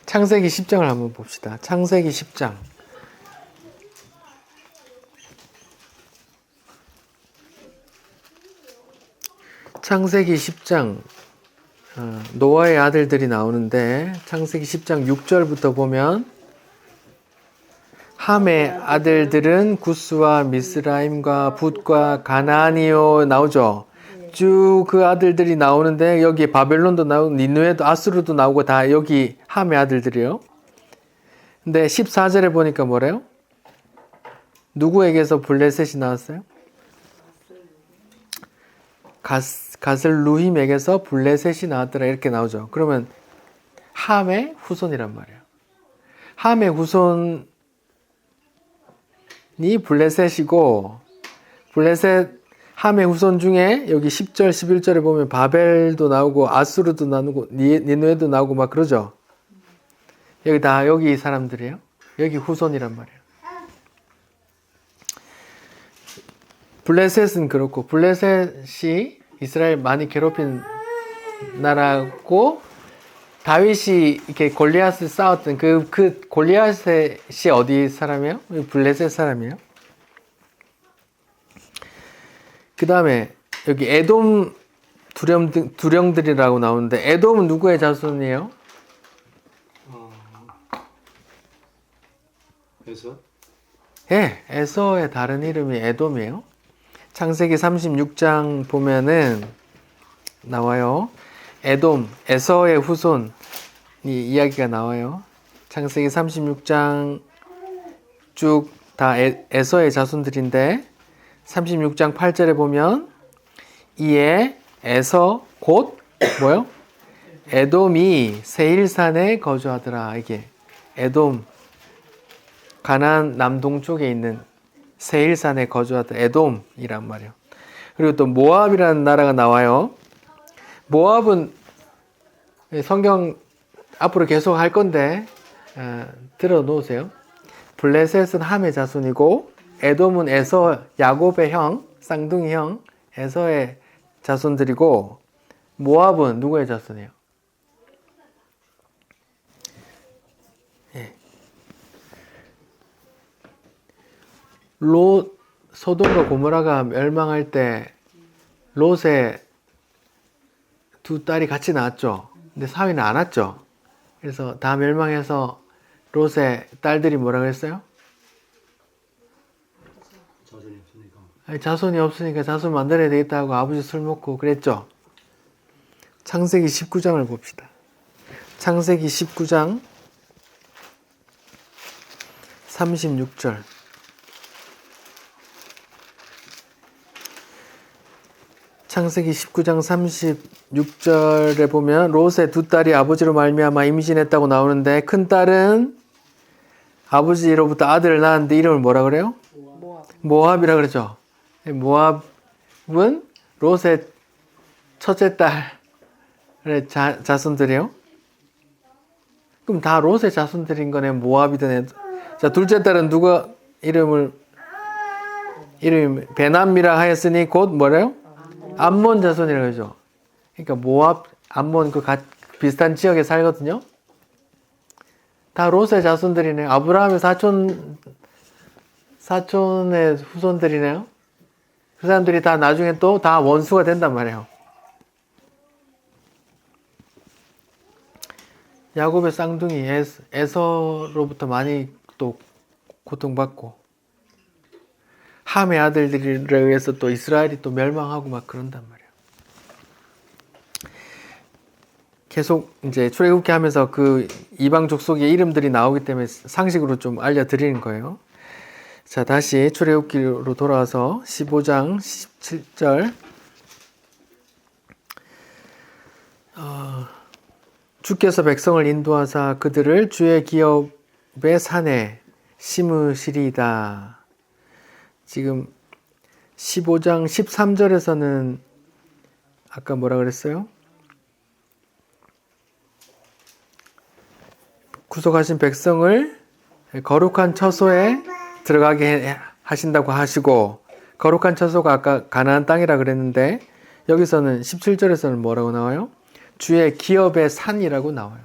Speaker 1: 창세기 10장을 한번 봅시다. 창세기 10장. 창세기 10장 노아의 아들들이 나오는데 창세기 10장 6절부터 보면 함의 아들들은 구스와 미스라임과 붓과 가나안이요 나오죠. 쭉 그 아들들이 나오는데 여기 바벨론도 나오고 니느웨도 아수르도 나오고 다 여기 함의 아들들이요. 근데 14절에 보니까 뭐래요? 누구에게서 블레셋이 나왔어요? 가슬루힘에게서 블레셋이 나왔더라 이렇게 나오죠. 그러면 함의 후손이란 말이에요. 함의 후손이 블레셋이고 블레셋 함의 후손 중에 여기 10절 11절에 보면 바벨도 나오고 아수르도 나오고 니느웨도 나오고 막 그러죠. 여기 다 여기 사람들이에요. 여기 후손이란 말이에요. 블레셋은 그렇고 블레셋이 이스라엘 많이 괴롭힌 나라고 다윗이 이렇게 골리앗을 싸웠던 그 골리앗이 어디 사람이에요? 블레셋 사람이에요. 그 다음에 여기 에돔 두령들이라고 나오는데 에돔은 누구의 자손이에요?
Speaker 3: 에서?
Speaker 1: 예, 에서의 다른 이름이 에돔이에요. 창세기 36장 보면은 나와요. 에돔, 에서의 후손이 이야기가 나와요. 창세기 36장 쭉 다 에서의 자손들인데 36장 8절에 보면 이에 에서 곧 뭐요? 에돔이 세일산에 거주하더라. 이게 에돔 가나안 남동쪽에 있는 세일산에 거주하던 에돔이란 말이에요. 그리고 또 모압이라는 나라가 나와요. 모압은 성경 앞으로 계속 할 건데 들어 놓으세요. 블레셋은 함의 자손이고 에돔은 에서 야곱의 형, 쌍둥이 형 에서의 자손들이고 모압은 누구의 자손이에요? 소돔과 고모라가 멸망할 때 롯의 두 딸이 같이 나왔죠. 근데 사위는 안 왔죠. 그래서 다 멸망해서 롯의 딸들이 뭐라 그랬어요?
Speaker 3: 자손이 없으니까.
Speaker 1: 아니, 자손이 없으니까 자손 만들어야 되겠다 하고 아버지 술 먹고 그랬죠. 창세기 19장을 봅시다. 창세기 19장 36절. 창세기 19장 36절에 보면 롯의 두 딸이 아버지로 말미암아 임신했다고 나오는데 큰 딸은 아버지로부터 아들을 낳았는데 이름을 뭐라 그래요? 모압이라 그러죠. 모압은 롯의 첫째 딸의 자손들이에요. 그럼 다 롯의 자손들인 거네. 모압이든 자, 둘째 딸은 누가 이름을 이름이 베남미라 하였으니 곧 뭐래요? 암몬 자손이라고 하죠. 그러니까 모압, 암몬 비슷한 지역에 살거든요. 다 롯의 자손들이네요. 아브라함의 사촌의 후손들이네요. 그 사람들이 다 나중에 또 다 원수가 된단 말이에요. 야곱의 쌍둥이 에서로부터 많이 또 고통받고 함의 아들들에 의해서 또 이스라엘이 또 멸망하고 막 그런단 말이에요. 계속 이제 출애굽기 하면서 그 이방 족속의 이름들이 나오기 때문에 상식으로 좀 알려드리는 거예요. 자, 다시 출애굽기로 돌아와서 15장 17절. 주께서 백성을 인도하사 그들을 주의 기업의 산에 심으시리이다. 지금 15장 13절에서는 아까 뭐라 그랬어요? 구속하신 백성을 거룩한 처소에 들어가게 하신다고 하시고, 거룩한 처소가 아까 가나안 땅이라 그랬는데 여기서는 17절에서는 뭐라고 나와요? 주의 기업의 산이라고 나와요.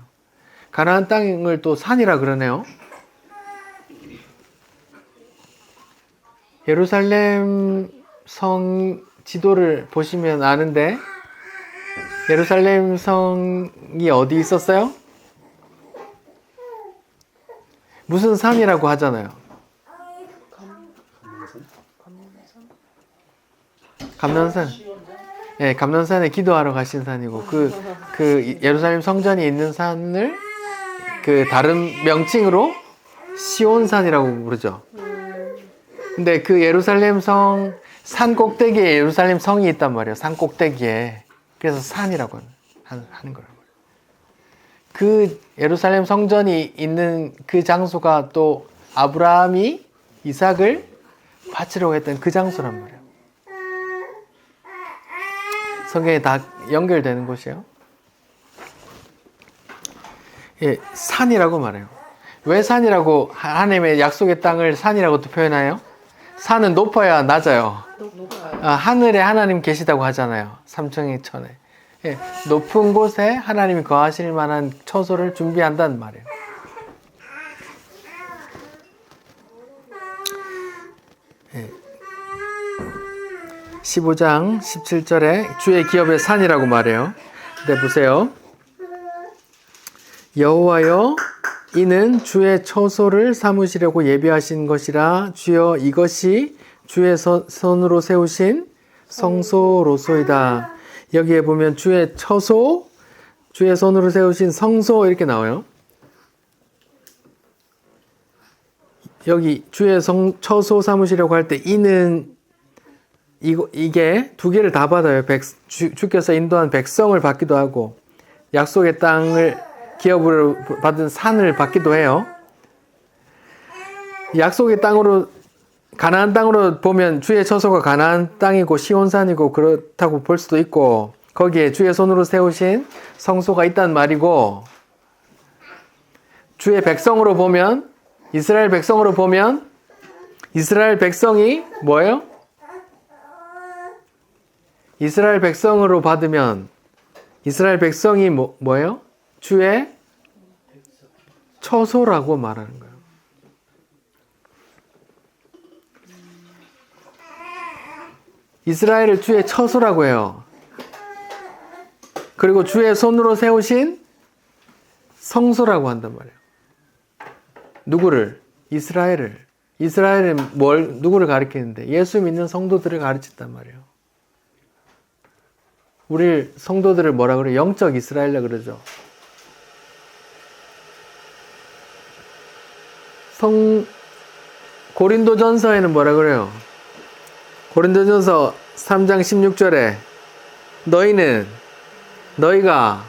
Speaker 1: 가나안 땅을 또 산이라 그러네요. 예루살렘 성 지도를 보시면 아는데 예루살렘 성이 어디 있었어요? 무슨 산이라고 하잖아요. 감난산. 예, 감난산에 기도하러 가신 산이고 그 예루살렘 성전이 있는 산을 그 다른 명칭으로 시온산이라고 부르죠. 근데 그 예루살렘 산 꼭대기에 예루살렘 성이 있단 말이에요. 산 꼭대기에. 그래서 산이라고 하는 거예요. 그 예루살렘 성전이 있는 그 장소가 또 아브라함이 이삭을 바치려고 했던 그 장소란 말이에요. 성경에 다 연결되는 곳이에요. 예, 산이라고 말해요. 왜 산이라고 하나님의 약속의 땅을 산이라고 또 표현해요? 산은 높아야 낮아요. 하늘에 하나님 계시다고 하잖아요. 삼층의 천에. 예, 높은 곳에 하나님이 거하실 만한 처소를 준비한다는 말이에요. 예. 15장 17절에 주의 기업의 산이라고 말해요. 근데 보세요. 여호와여 이는 주의 처소를 삼으시려고 예비하신 것이라 주여 이것이 주의 손으로 세우신 성소로소이다. 여기에 보면 주의 처소, 주의 손으로 세우신 성소 이렇게 나와요. 여기 주의 처소 삼으시려고 할 때 이는 이게 두 개를 다 받아요. 주께서 인도한 백성을 받기도 하고 약속의 땅을 기업으로 받은 산을 받기도 해요. 약속의 땅으로 가나안 땅으로 보면 주의 처소가 가나안 땅이고 시온산이고 그렇다고 볼 수도 있고 거기에 주의 손으로 세우신 성소가 있단 말이고 주의 백성으로 보면 이스라엘 백성으로 보면 이스라엘 백성이 뭐예요? 이스라엘 백성으로 받으면 이스라엘 백성이 뭐예요? 주의 처소라고 말하는 거예요. 이스라엘을 주의 처소라고 해요. 그리고 주의 손으로 세우신 성소라고 한단 말이에요. 누구를? 이스라엘을. 이스라엘은 누구를 가리키는데? 예수 믿는 성도들을 가르친단 말이에요. 우리 성도들을 뭐라 그래요? 영적 이스라엘이라 그러죠. 고린도전서에는 뭐라 그래요? 고린도전서 3장 16절에 너희가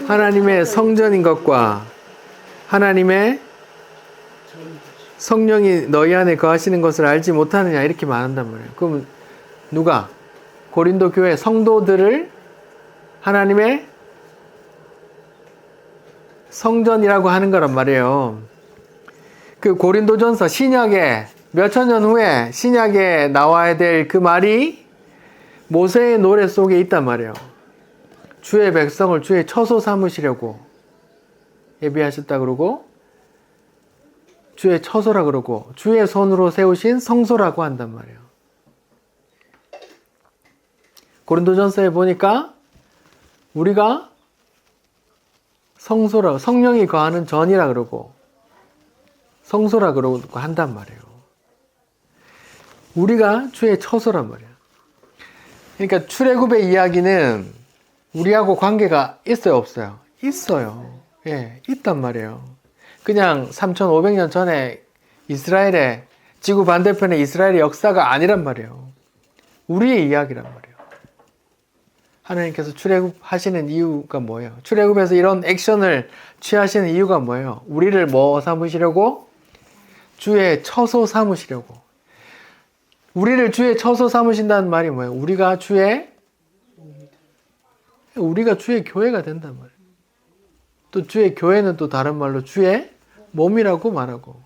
Speaker 1: 하나님의 성전인 것과 하나님의 성령이 너희 안에 거하시는 것을 알지 못하느냐 이렇게 말한단 말이에요. 그럼 누가? 고린도 교회 성도들을 하나님의 성전이라고 하는 거란 말이에요. 그 고린도전서 신약에 몇천 년 후에 신약에 나와야 될 그 말이 모세의 노래 속에 있단 말이에요. 주의 백성을 주의 처소 삼으시려고 예비하셨다 그러고 주의 처소라 그러고 주의 손으로 세우신 성소라고 한단 말이에요. 고린도전서에 보니까 우리가 성소라, 성령이 거하는 전이라 그러고 성소라 그러고 한단 말이에요. 우리가 주의 처소란 말이에요. 그러니까 출애굽의 이야기는 우리하고 관계가 있어요, 없어요? 있어요. 예, 있단 말이에요. 그냥 3,500년 전에 이스라엘의 지구 반대편의 이스라엘의 역사가 아니란 말이에요. 우리의 이야기란 말이에요. 하나님께서 출애굽하시는 이유가 뭐예요? 출애굽에서 이런 액션을 취하시는 이유가 뭐예요? 우리를 뭐 삼으시려고? 주의 처소 삼으시려고. 우리를 주의 처소 삼으신다는 말이 뭐예요? 우리가 주의 교회가 된단 말이에요. 또 주의 교회는 또 다른 말로 주의 몸이라고 말하고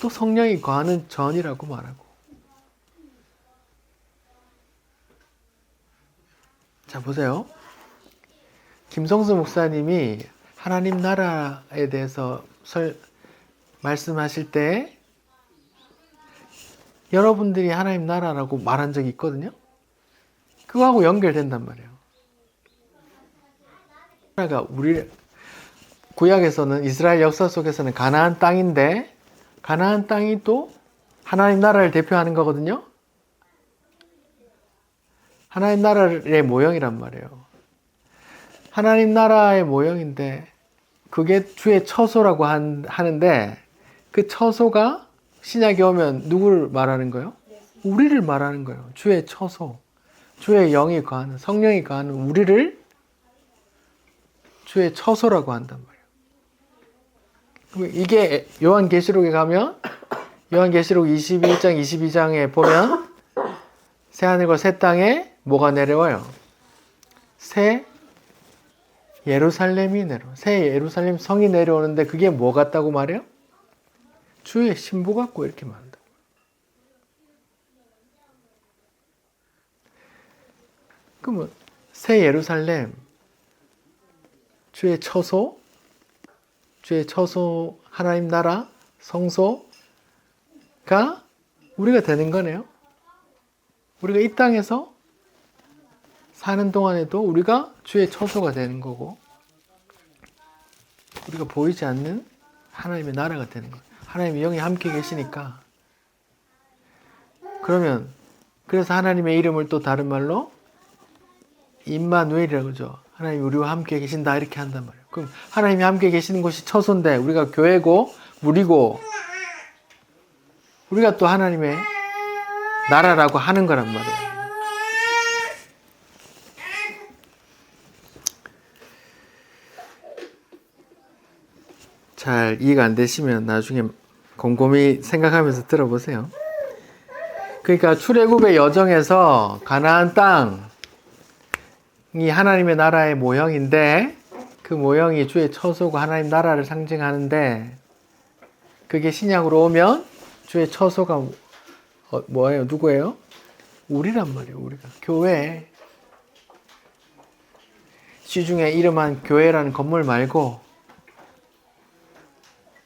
Speaker 1: 또 성령이 거하는 전이라고 말하고. 자, 보세요. 김성수 목사님이 하나님 나라에 대해서 말씀하실 때 여러분들이 하나님 나라라고 말한 적이 있거든요. 그거하고 연결된단 말이에요. 나라가 우리 구약에서는 이스라엘 역사 속에서는 가나안 땅인데 가나안 땅이 또 하나님 나라를 대표하는 거거든요. 하나님 나라의 모형이란 말이에요. 하나님 나라의 모형인데 그게 주의 처소라고 하는데 그 처소가 신약에 오면 누구를 말하는 거예요? 우리를 말하는 거예요. 주의 처소. 주의 영이 거하는, 성령이 거하는 우리를 주의 처소라고 한단 말이에요. 이게 요한계시록에 가면 요한계시록 21장, 22장에 보면 새하늘과 새 땅에 뭐가 내려와요? 새 예루살렘이 내려와요. 새 예루살렘 성이 내려오는데 그게 뭐 같다고 말해요? 주의 신부 같고 이렇게 말한다. 그러면 새 예루살렘, 주의 처소, 하나님 나라, 성소가 우리가 되는 거네요. 우리가 이 땅에서 사는 동안에도 우리가 주의 처소가 되는 거고 우리가 보이지 않는 하나님의 나라가 되는 거예요. 하나님의 영이 함께 계시니까. 그러면 그래서 하나님의 이름을 또 다른 말로 임마누엘이라고 그러죠. 하나님이 우리와 함께 계신다 이렇게 한단 말이에요. 그럼 하나님이 함께 계시는 곳이 처소인데 우리가 교회고 우리고 우리가 또 하나님의 나라라고 하는 거란 말이에요. 잘 이해가 안 되시면 나중에 곰곰이 생각하면서 들어보세요. 그러니까 출애굽의 여정에서 가나안 땅이 하나님의 나라의 모형인데 그 모형이 주의 처소고 하나님 나라를 상징하는데 그게 신약으로 오면 주의 처소가 뭐예요? 누구예요? 우리란 말이에요. 우리가 교회. 시중에 이름한 교회라는 건물 말고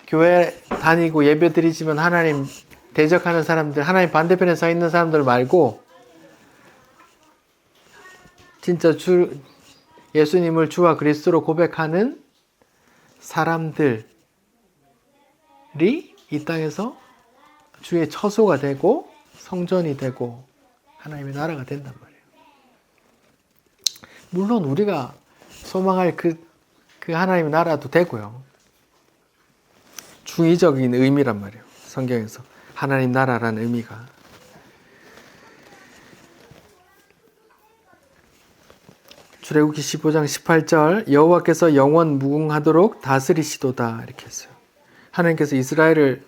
Speaker 1: 교회 다니고 예배 드리지만 하나님 대적하는 사람들, 하나님 반대편에 서 있는 사람들 말고 진짜 예수님을 주와 그리스도로 고백하는 사람들이 이 땅에서 주의 처소가 되고 성전이 되고 하나님의 나라가 된단 말이에요. 물론 우리가 소망할 그 하나님의 나라도 되고요. 중의적인 의미란 말이에요. 성경에서 하나님 나라라는 의미가. 출애굽기 15장 18절 여호와께서 영원 무궁하도록 다스리시도다 이렇게 했어요. 하나님께서 이스라엘의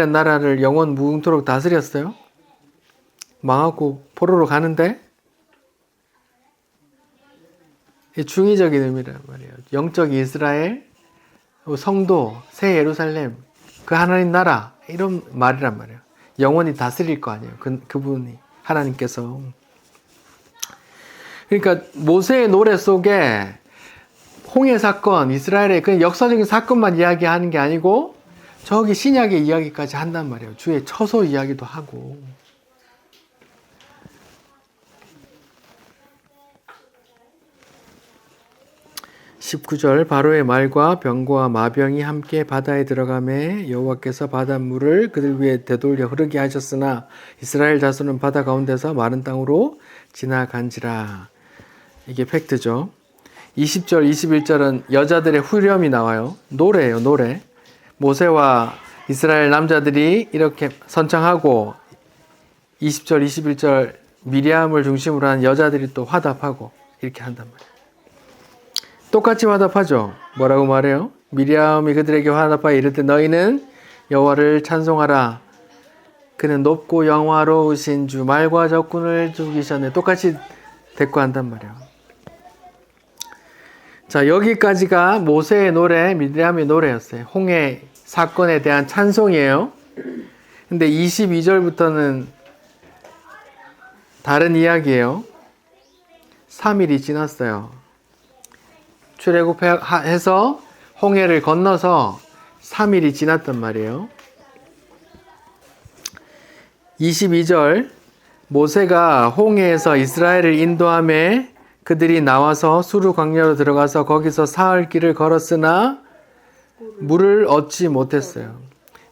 Speaker 1: 나라를 영원 무궁토록 다스렸어요. 망하고 포로로 가는데 중의적인 의미란 말이에요. 영적 이스라엘, 성도, 새 예루살렘 그 하나님 나라 이런 말이란 말이에요. 영원히 다스릴 거 아니에요. 그분이 하나님께서. 그러니까 모세의 노래 속에 홍해 사건, 이스라엘의 그 역사적인 사건만 이야기하는 게 아니고 저기 신약의 이야기까지 한단 말이에요. 주의 처소 이야기도 하고. (19절) 바로의 말과 병과 마병이 함께 바다에 들어가매 여호와께서 바닷물을 그들 위에 되돌려 흐르게 하셨으나 이스라엘 자손은 바다 가운데서 마른 땅으로 지나간지라. 이게 팩트죠. 20절 21절은 여자들의 후렴이 나와요. 노래예요, 노래. 모세와 이스라엘 남자들이 이렇게 선창하고 20절 21절 미리암을 중심으로 한 여자들이 또 화답하고 이렇게 한단 말이에요. 똑같이 화답하죠. 뭐라고 말해요? 미리암이 그들에게 화답하여 이르되 너희는 여호와를 찬송하라. 그는 높고 영화로우신 주 말과 적군을 죽이셨네. 똑같이 대꾸한단 말이에요. 자, 여기까지가 모세의 노래, 미리암의 노래였어요. 홍해 사건에 대한 찬송이에요. 근데 22절부터는 다른 이야기예요. 3일이 지났어요. 출애굽해서 홍해를 건너서 3일이 지났단 말이에요. 22절 모세가 홍해에서 이스라엘을 인도하며 그들이 나와서 수르 광야로 들어가서 거기서 사흘 길을 걸었으나 물을 얻지 못했어요.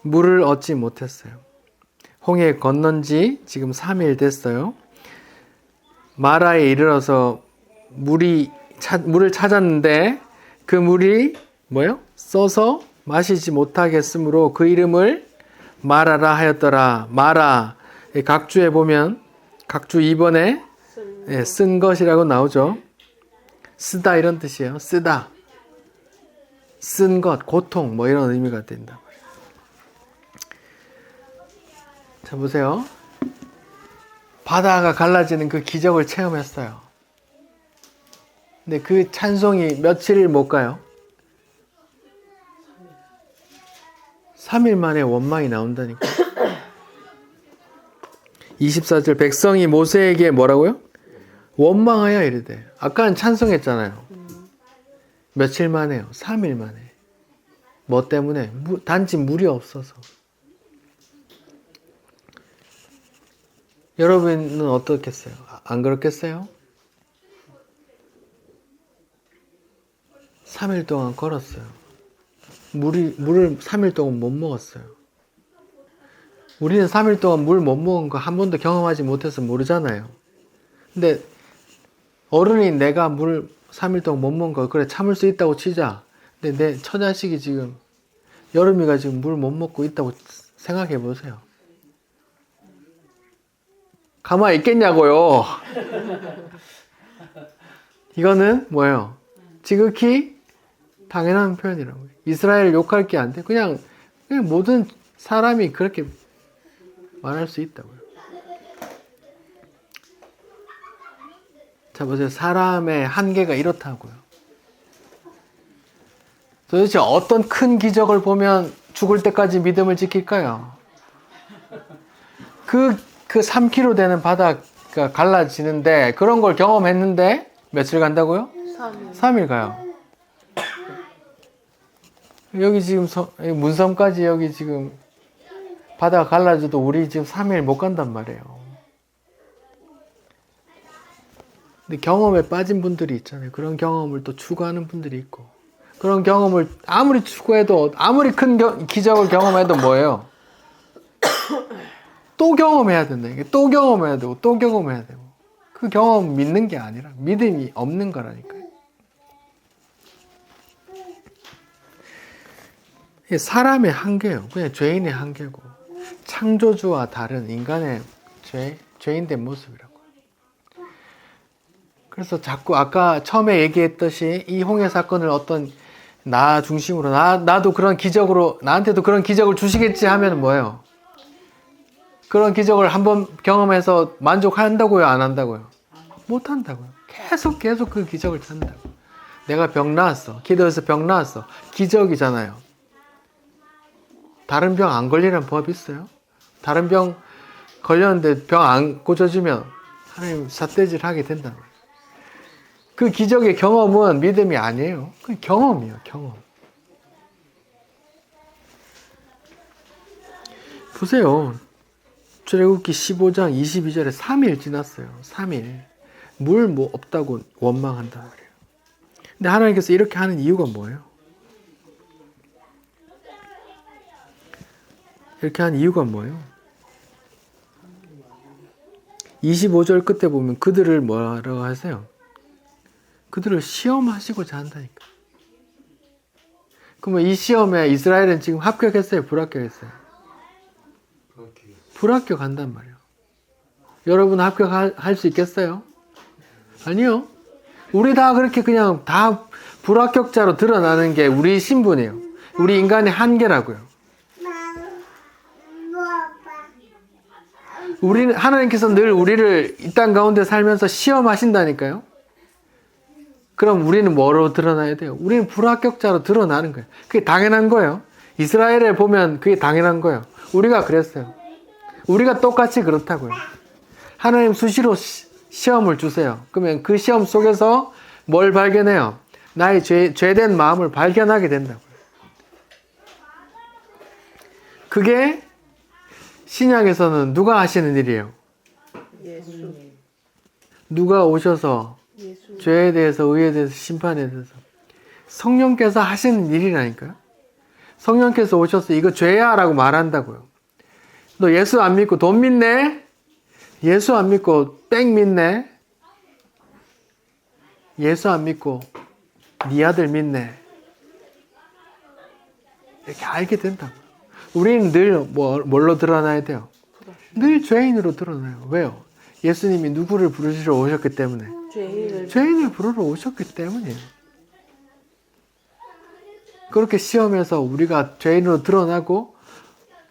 Speaker 1: 물을 얻지 못했어요. 홍해 건넌 지 지금 3일 됐어요. 마라에 이르러서 물을 찾았는데 그 물이 뭐예요? 써서 마시지 못하겠으므로 그 이름을 마라라 하였더라. 마라, 각주에 보면 각주 2번에 쓴 것이라고 나오죠. 쓰다 이런 뜻이에요. 쓰다, 쓴 것, 고통 뭐 이런 의미가 된다. 자, 보세요. 바다가 갈라지는 그 기적을 체험했어요. 근데 그 찬송이 며칠을 못 가요? 3일 만에 원망이 나온다니까. 24절 백성이 모세에게 뭐라고요? 원망하여 이르되. 아까는 찬송했잖아요. 며칠 만에요? 3일 만에. 뭐 때문에? 단지 물이 없어서. 여러분은 어떻겠어요? 안 그렇겠어요? 3일 동안 걸었어요. 물을 3일 동안 못 먹었어요. 우리는 3일 동안 물 못 먹은 거 한 번도 경험하지 못해서 모르잖아요. 근데 어른인 내가 물 3일 동안 못 먹은 거 그래 참을 수 있다고 치자. 근데 내 처자식이 지금 여름이가 지금 물 못 먹고 있다고 생각해 보세요. 가만히 있겠냐고요. 이거는 뭐예요? 지극히 당연한 표현이라고요. 이스라엘 욕할 게 안 돼. 그냥 모든 사람이 그렇게 말할 수 있다고요. 자, 보세요. 사람의 한계가 이렇다고요. 도대체 어떤 큰 기적을 보면 죽을 때까지 믿음을 지킬까요? 그 3km 되는 바다가 갈라지는데 그런 걸 경험했는데 며칠 간다고요? 3일 가요. 여기 지금 문섬까지 여기 지금 바다가 갈라져도 우리 지금 3일 못 간단 말이에요. 근데 경험에 빠진 분들이 있잖아요. 그런 경험을 또 추구하는 분들이 있고 그런 경험을 아무리 추구해도 아무리 큰 기적을 경험해도 뭐예요? 또 경험해야 된다. 이게 또 경험해야 되고 또 경험해야 되고 그 경험 믿는 게 아니라 믿음이 없는 거라니까요. 사람의 한계예요. 그냥 죄인의 한계고 창조주와 다른 인간의 죄인된 모습이라고. 그래서 자꾸 아까 처음에 얘기했듯이 이 홍해 사건을 어떤 나 중심으로 나도 그런 기적으로 나한테도 그런 기적을 주시겠지 하면 뭐예요? 그런 기적을 한번 경험해서 만족한다고요? 안 한다고요? 못 한다고요. 계속 그 기적을 찾는다고. 내가 병 나았어. 기도해서 병 나았어. 기적이잖아요. 다른 병 안 걸리라는 법이 있어요? 다른 병 걸렸는데 병 안 고쳐지면 하나님 삿대질 하게 된단 말이에요. 그 기적의 경험은 믿음이 아니에요. 그 경험이에요, 경험. 보세요. 출애굽기 15장 22절에 3일 지났어요. 3일. 물 뭐 없다고 원망한단 말이에요. 근데 하나님께서 이렇게 하는 이유가 뭐예요? 이렇게 하는 이유가 뭐예요? 25절 끝에 보면 그들을 뭐라고 하세요? 그들을 시험하시고자 한다니까. 그러면 이 시험에 이스라엘은 지금 합격했어요? 불합격했어요? 불합격한단 말이에요. 여러분 합격할 수 있겠어요? 아니요. 우리 다 그렇게 그냥 다 불합격자로 드러나는 게 우리 신분이에요. 우리 인간의 한계라고요. 우리는 하나님께서 늘 우리를 이 땅 가운데 살면서 시험하신다니까요. 그럼 우리는 뭐로 드러나야 돼요? 우리는 불합격자로 드러나는 거예요. 그게 당연한 거예요. 이스라엘에 보면 그게 당연한 거예요. 우리가 그랬어요. 우리가 똑같이 그렇다고요. 하나님 수시로 시험을 주세요. 그러면 그 시험 속에서 뭘 발견해요? 나의 죄된 마음을 발견하게 된다고요. 그게 신약에서는 누가 하시는 일이에요?
Speaker 2: 예수.
Speaker 1: 누가 오셔서
Speaker 2: 예수.
Speaker 1: 죄에 대해서, 의에 대해서, 심판에 대해서 성령께서 하시는 일이라니까요. 성령께서 오셔서 이거 죄야 라고 말한다고요. 너 예수 안 믿고 돈 믿네? 예수 안 믿고 땡 믿네? 예수 안 믿고 네 아들 믿네? 이렇게 알게 된다고요. 우리는 늘 뭘로 드러나야 돼요? 늘 죄인으로 드러나요. 왜요? 예수님이 누구를 부르시러 오셨기 때문에. 죄인을 부르러 오셨기 때문이에요. 그렇게 시험에서 우리가 죄인으로 드러나고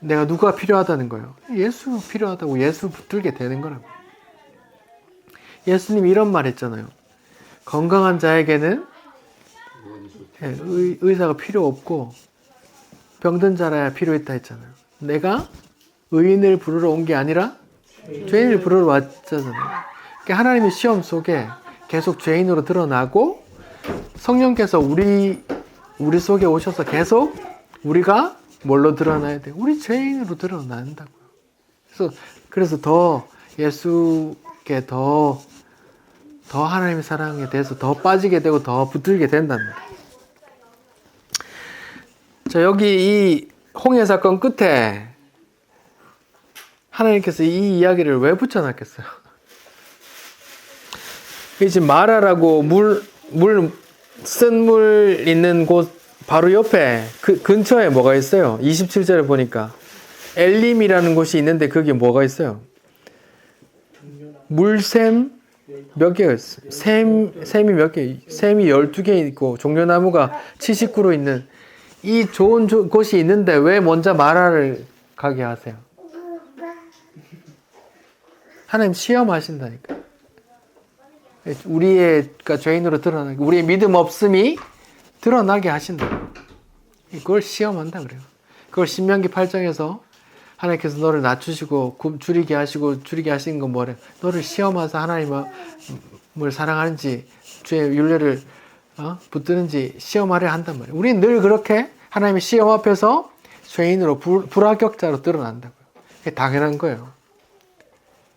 Speaker 1: 내가 누가 필요하다는 거예요. 예수 필요하다고 예수 붙들게 되는 거라고. 예수님이 이런 말 했잖아요. 건강한 자에게는 의사가 필요 없고 병든 자라야 필요했다 했잖아요. 내가 의인을 부르러 온 게 아니라 죄인을 부르러 왔잖아요. 그러니까 하나님의 시험 속에 계속 죄인으로 드러나고 성령께서 우리 속에 오셔서 계속 우리가 뭘로 드러나야 돼요? 우리 죄인으로 드러난다고요. 그래서 더 예수께 더 하나님의 사랑에 대해서 더 빠지게 되고 더 붙들게 된답니다. 자, 여기 이 홍해 사건 끝에 하나님께서 이 이야기를 왜 붙여놨겠어요? 지금 마라라고 쓴 물 있는 곳 바로 옆에 그 근처에 뭐가 있어요? 27절에 보니까 엘림이라는 곳이 있는데 거기에 뭐가 있어요? 물샘 몇 개가 있어요? 샘이 몇 개? 샘이 12개 있고 종려나무가 79로 있는 이 좋은 곳이 있는데 왜 먼저 마라를 가게 하세요? 하나님 시험하신다니까. 우리가 죄인으로 드러나게, 우리의 믿음 없음이 드러나게 하신다. 그걸 시험한다 그래요. 그걸 신명기 8장에서 하나님께서 너를 낮추시고 줄이게 하신 건 뭐래? 너를 시험하사 하나님을 사랑하는지 주의 윤례를 붙드는지 시험하려 한단 말이에요. 우리는 늘 그렇게 하나님의 시험 앞에서 죄인으로 불합격자로 드러난다고요. 그게 당연한 거예요.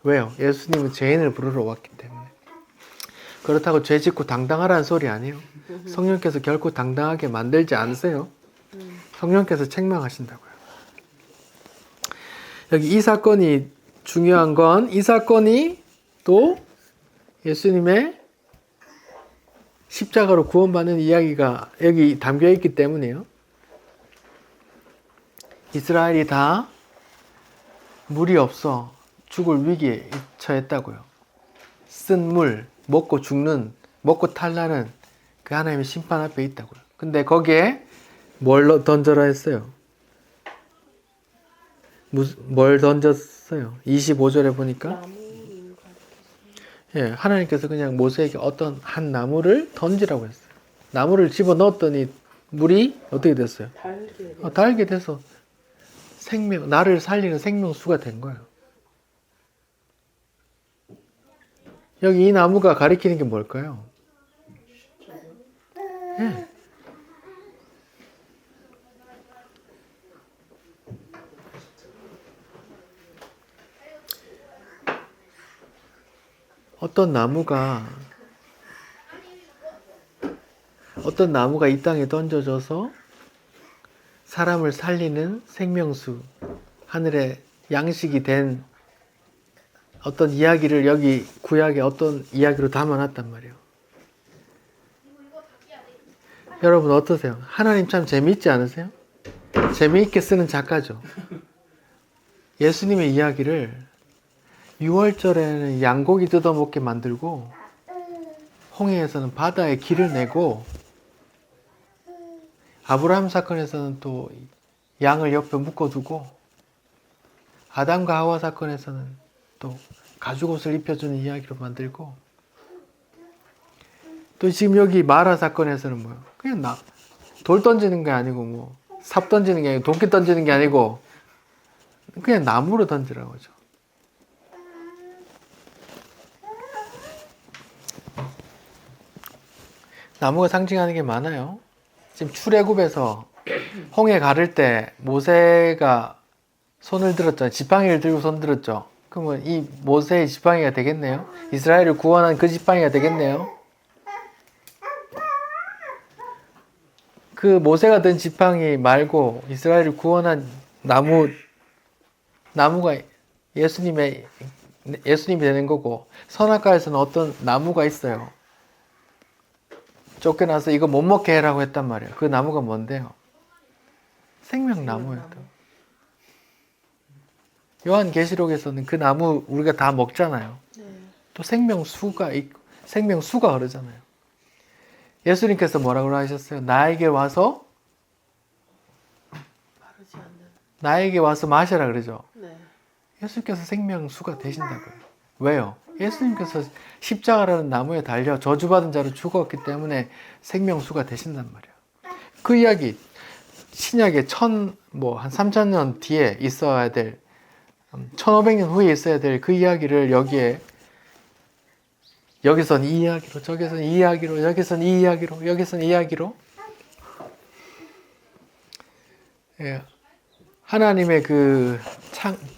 Speaker 1: 왜요? 예수님은 죄인을 부르러 왔기 때문에. 그렇다고 죄 짓고 당당하라는 소리 아니에요. 성령께서 결코 당당하게 만들지 않으세요. 성령께서 책망하신다고요. 여기 이 사건이 중요한 건 이 사건이 또 예수님의 십자가로 구원받는 이야기가 여기 담겨 있기 때문이에요. 이스라엘이 다 물이 없어 죽을 위기에 처했다고요. 쓴 물, 먹고 탈나는 그 하나님의 심판 앞에 있다고요. 근데 거기에 뭘 던져라 했어요? 뭘 던졌어요? 25절에 보니까 하나님께서 그냥 모세에게 어떤 한 나무를 던지라고 했어요. 나무를 집어넣었더니 물이 어떻게 됐어요? 달게 돼서 나를 살리는 생명수가 된 거예요. 여기 이 나무가 가리키는 게 뭘까요? 네. 어떤 나무가 이 땅에 던져져서 사람을 살리는 생명수, 하늘의 양식이 된 어떤 이야기를 여기 구약에 어떤 이야기로 담아놨단 말이에요. 여러분 어떠세요? 하나님 참 재미있지 않으세요? 재미있게 쓰는 작가죠. 예수님의 이야기를 6월절에는 양고기 뜯어먹게 만들고 홍해에서는 바다에 길을 내고 아브라함 사건에서는 또 양을 옆에 묶어두고 아담과 하와 사건에서는 또 가죽옷을 입혀주는 이야기로 만들고 또 지금 여기 마라 사건에서는 뭐예요? 그냥 돌 던지는 게 아니고 뭐 삽 던지는 게 아니고 도끼 던지는 게 아니고 그냥 나무로 던지라고 하죠. 나무가 상징하는 게 많아요. 지금 출애굽에서 홍해 가를 때 모세가 손을 들었잖아요. 지팡이를 들고 손 들었죠. 그러면 이 모세의 지팡이가 되겠네요. 이스라엘을 구원한 그 지팡이가 되겠네요. 그 모세가 든 지팡이 말고 이스라엘을 구원한 나무가 예수님이 되는 거고, 선악과에서는 어떤 나무가 있어요. 쫓겨나서 이거 못 먹게 해라고 했단 말이에요. 그 나무가 뭔데요? 생명나무예요. 요한계시록에서는 그 나무 우리가 다 먹잖아요. 또 생명수가 흐르잖아요. 예수님께서 뭐라고 하셨어요? 나에게 와서 마셔라 그러죠.
Speaker 2: 네.
Speaker 1: 예수님께서 생명수가 되신다고요. 왜요? 예수님께서 십자가라는 나무에 달려 저주받은 자로 죽었기 때문에 생명수가 되신단 말이에요. 그 이야기 신약에 한 3000년 뒤에 있어야 될 1500년 후에 있어야 될 그 이야기를 여기선 이 이야기로, 저기선 이 이야기로, 여기선 이 이야기로, 여기선 이 이야기로. 예, 하나님의 그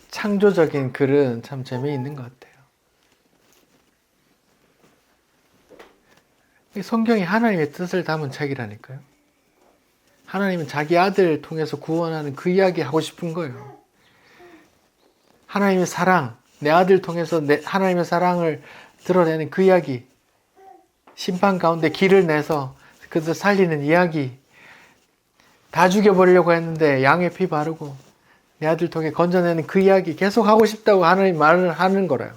Speaker 1: 창조적인 글은 참 재미있는 것 같아요. 이 성경이 하나님의 뜻을 담은 책이라니까요. 하나님은 자기 아들을 통해서 구원하는 그 이야기 하고 싶은 거예요. 하나님의 사랑, 내 아들을 통해서 하나님의 사랑을 드러내는 그 이야기, 심판 가운데 길을 내서 그들 살리는 이야기, 다 죽여버리려고 했는데 양의 피 바르고 내 아들 통해 건져내는 그 이야기 계속 하고 싶다고 하나님 말을 하는 거래요.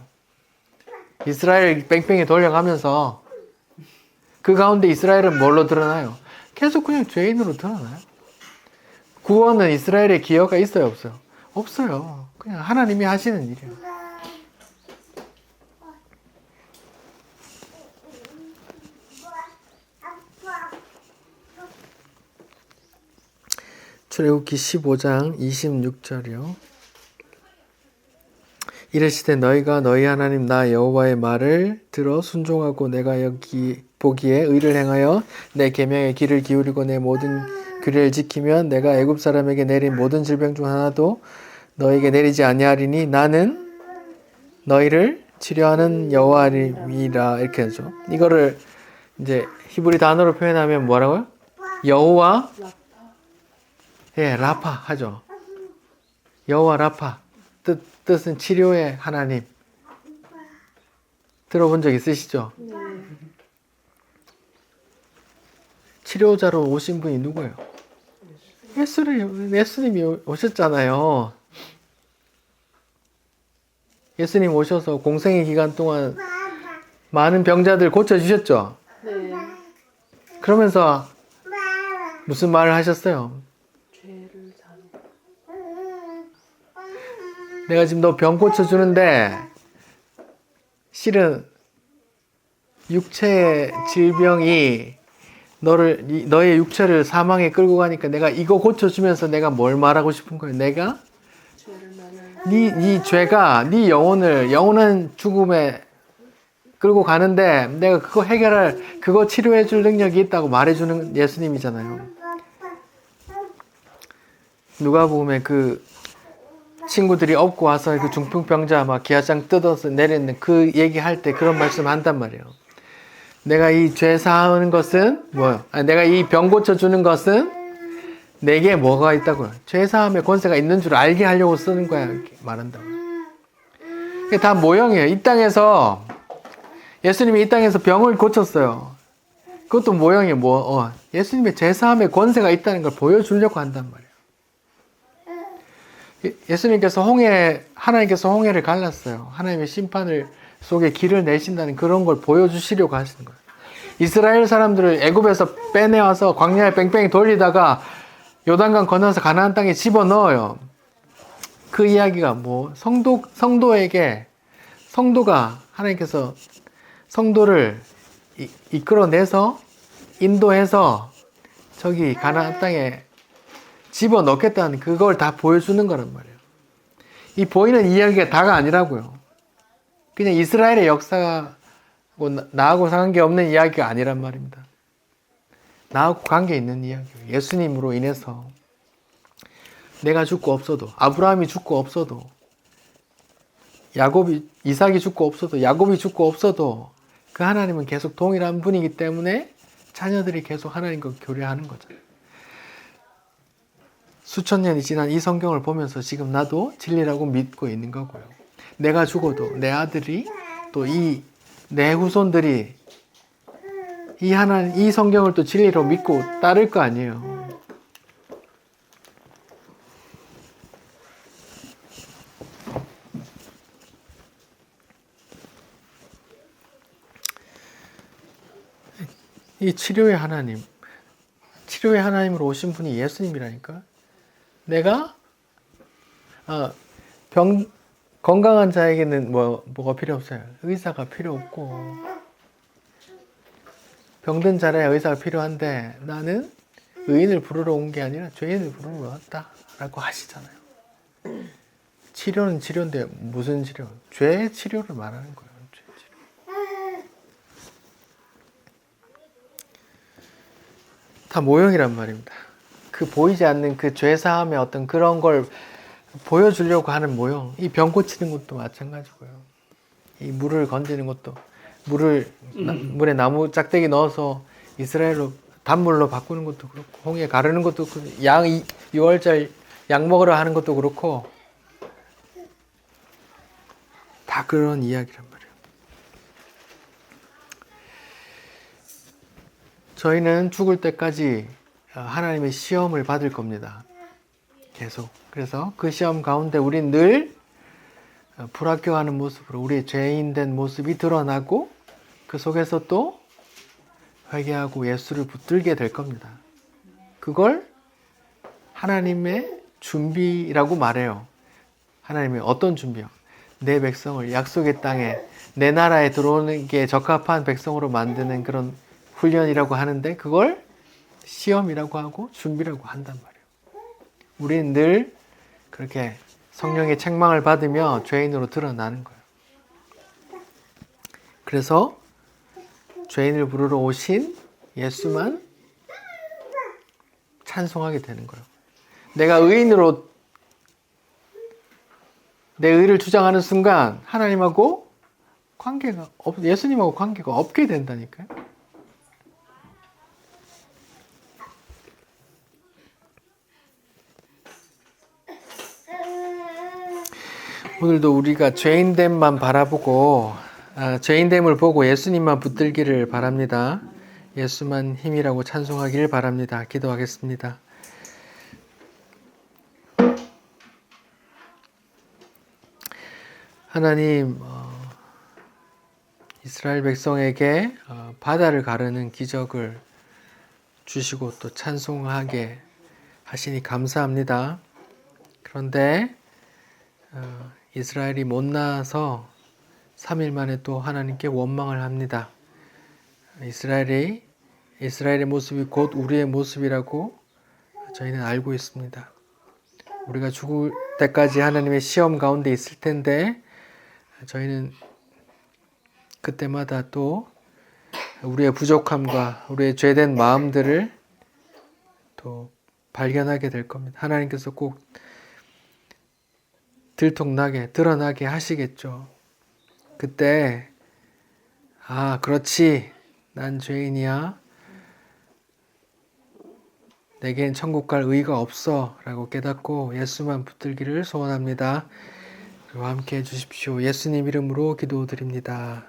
Speaker 1: 이스라엘 뺑뺑이 돌려가면서 그 가운데 이스라엘은 뭘로 드러나요? 계속 그냥 죄인으로 드러나요. 구원은 이스라엘의 기여가 있어요, 없어요? 없어요. 그냥 하나님이 하시는 일이에요. 출애굽기 15장 26절이요. 이르시되 너희가 너희 하나님 나 여호와의 말을 들어 순종하고 내가 여기 보기에 의를 행하여 내 계명의 귀를 기울이고 내 모든 규례를 지키면 내가 애굽 사람에게 내린 모든 질병 중 하나도 너에게 내리지 아니하리니 나는 너희를 치료하는 여호와이라 이렇게 하죠. 이거를 이제 히브리 단어로 표현하면 뭐라고요? 여호와 라파 하죠. 여호와 라파. 뜻은 치료의 하나님. 들어본 적 있으시죠?
Speaker 2: 네.
Speaker 1: 치료자로 오신 분이 누구예요? 예수님이 오셨잖아요. 예수님 오셔서 공생의 기간 동안 많은 병자들 고쳐주셨죠?
Speaker 2: 네.
Speaker 1: 그러면서 무슨 말을 하셨어요?
Speaker 2: 죄를 사는.
Speaker 1: 내가 지금 너 병 고쳐주는데 실은 육체의 질병이 너의 육체를 사망에 끌고 가니까 내가 이거 고쳐주면서 내가 뭘 말하고 싶은 거예요? 내가 네 죄가 네 영혼은 죽음에 끌고 가는데 내가 그거 그거 치료해 줄 능력이 있다고 말해주는 예수님이잖아요. 누가복음에 그 친구들이 업고 와서 그 중풍병자 막 기아장 뜯어서 내리는 그 얘기할 때 그런 말씀 한단 말이에요. 내가 이 죄 사하는 것은 뭐요? 내가 이 병 고쳐주는 것은 내게 뭐가 있다고요? 죄 사함의 권세가 있는 줄 알게 하려고 쓰는 거야. 이렇게 말한다고. 이게 다 모형이에요. 이 땅에서 예수님이 이 땅에서 병을 고쳤어요. 그것도 모형이에요. 예수님의 죄 사함의 권세가 있다는 걸 보여주려고 한단 말이에요. 예수님께서 하나님께서 홍해를 갈랐어요. 하나님의 심판을 속에 길을 내신다는 그런 걸 보여주시려고 하시는 거예요. 이스라엘 사람들을 애굽에서 빼내와서 광야에 뺑뺑이 돌리다가 요단강 건너서 가나안 땅에 집어넣어요. 그 이야기가 성도가 하나님께서 성도를 이끌어내서 인도해서 저기 가나안 땅에 집어넣겠다는 그걸 다 보여주는 거란 말이에요. 이 보이는 이야기가 다가 아니라고요. 그냥 이스라엘의 역사하고 나하고 상관계없는 이야기가 아니란 말입니다. 나하고 관계 있는 이야기예요. 예수님으로 인해서 내가 죽고 없어도, 아브라함이 죽고 없어도, 이삭이 죽고 없어도, 야곱이 죽고 없어도 그 하나님은 계속 동일한 분이기 때문에 자녀들이 계속 하나님과 교류하는 거잖아요. 수천 년이 지난 이 성경을 보면서 지금 나도 진리라고 믿고 있는 거고요. 내가 죽어도 내 아들이 또 내 후손들이 이 성경을 또 진리로 믿고 따를 거 아니에요. 이 치료의 하나님으로 오신 분이 예수님이라니까. 내가 건강한 자에게는 뭐가 필요 없어요. 의사가 필요 없고, 병든 자라야 의사가 필요한데 나는 의인을 부르러 온 게 아니라 죄인을 부르러 왔다라고 하시잖아요. 치료는 치료인데 무슨 치료? 죄 치료를 말하는 거예요. 죄 치료. 다 모형이란 말입니다. 그 보이지 않는 그 죄사함의 어떤 그런 걸 보여주려고 하는 모형. 이 병 고치는 것도 마찬가지고요. 이 물을 건지는 것도 물에 나무 짝대기 넣어서 이스라엘로 단물로 바꾸는 것도 그렇고, 홍해 가르는 것도 그렇고, 6월절 약 먹으러 하는 것도 그렇고, 다 그런 이야기란 말이에요. 저희는 죽을 때까지 하나님의 시험을 받을 겁니다. 계속. 그래서 그 시험 가운데 우린 늘 불합격하는 모습으로 우리의 죄인된 모습이 드러나고 그 속에서 또 회개하고 예수를 붙들게 될 겁니다. 그걸 하나님의 준비라고 말해요. 하나님의 어떤 준비요? 내 백성을 약속의 땅에 내 나라에 들어오는 게 적합한 백성으로 만드는 그런 훈련이라고 하는데 그걸 시험이라고 하고 준비라고 한단 말이에요. 우리는 늘 그렇게 성령의 책망을 받으며 죄인으로 드러나는 거예요. 그래서 죄인을 부르러 오신 예수만 찬송하게 되는 거예요. 내가 의인으로 내 의를 주장하는 순간 하나님하고 예수님하고 관계가 없게 된다니까요. 오늘도 우리가 죄인됨만 바라보고 죄인됨을 보고 예수님만 붙들기를 바랍니다. 예수만 힘이라고 찬송하기를 바랍니다. 기도하겠습니다. 하나님, 이스라엘 백성에게 바다를 가르는 기적을 주시고 또 찬송하게 하시니 감사합니다. 그런데 이스라엘이 못나서 3일 만에 또 하나님께 원망을 합니다. 이스라엘의 모습이 곧 우리의 모습이라고 저희는 알고 있습니다. 우리가 죽을 때까지 하나님의 시험 가운데 있을 텐데 저희는 그때마다 또 우리의 부족함과 우리의 죄된 마음들을 또 발견하게 될 겁니다. 하나님께서 꼭 들통나게 드러나게 하시겠죠. 그때 아 그렇지 난 죄인이야. 내겐 천국 갈 의의가 없어 라고 깨닫고 예수만 붙들기를 소원합니다. 그리고 함께 해주십시오. 예수님 이름으로 기도드립니다.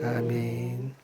Speaker 1: 아멘.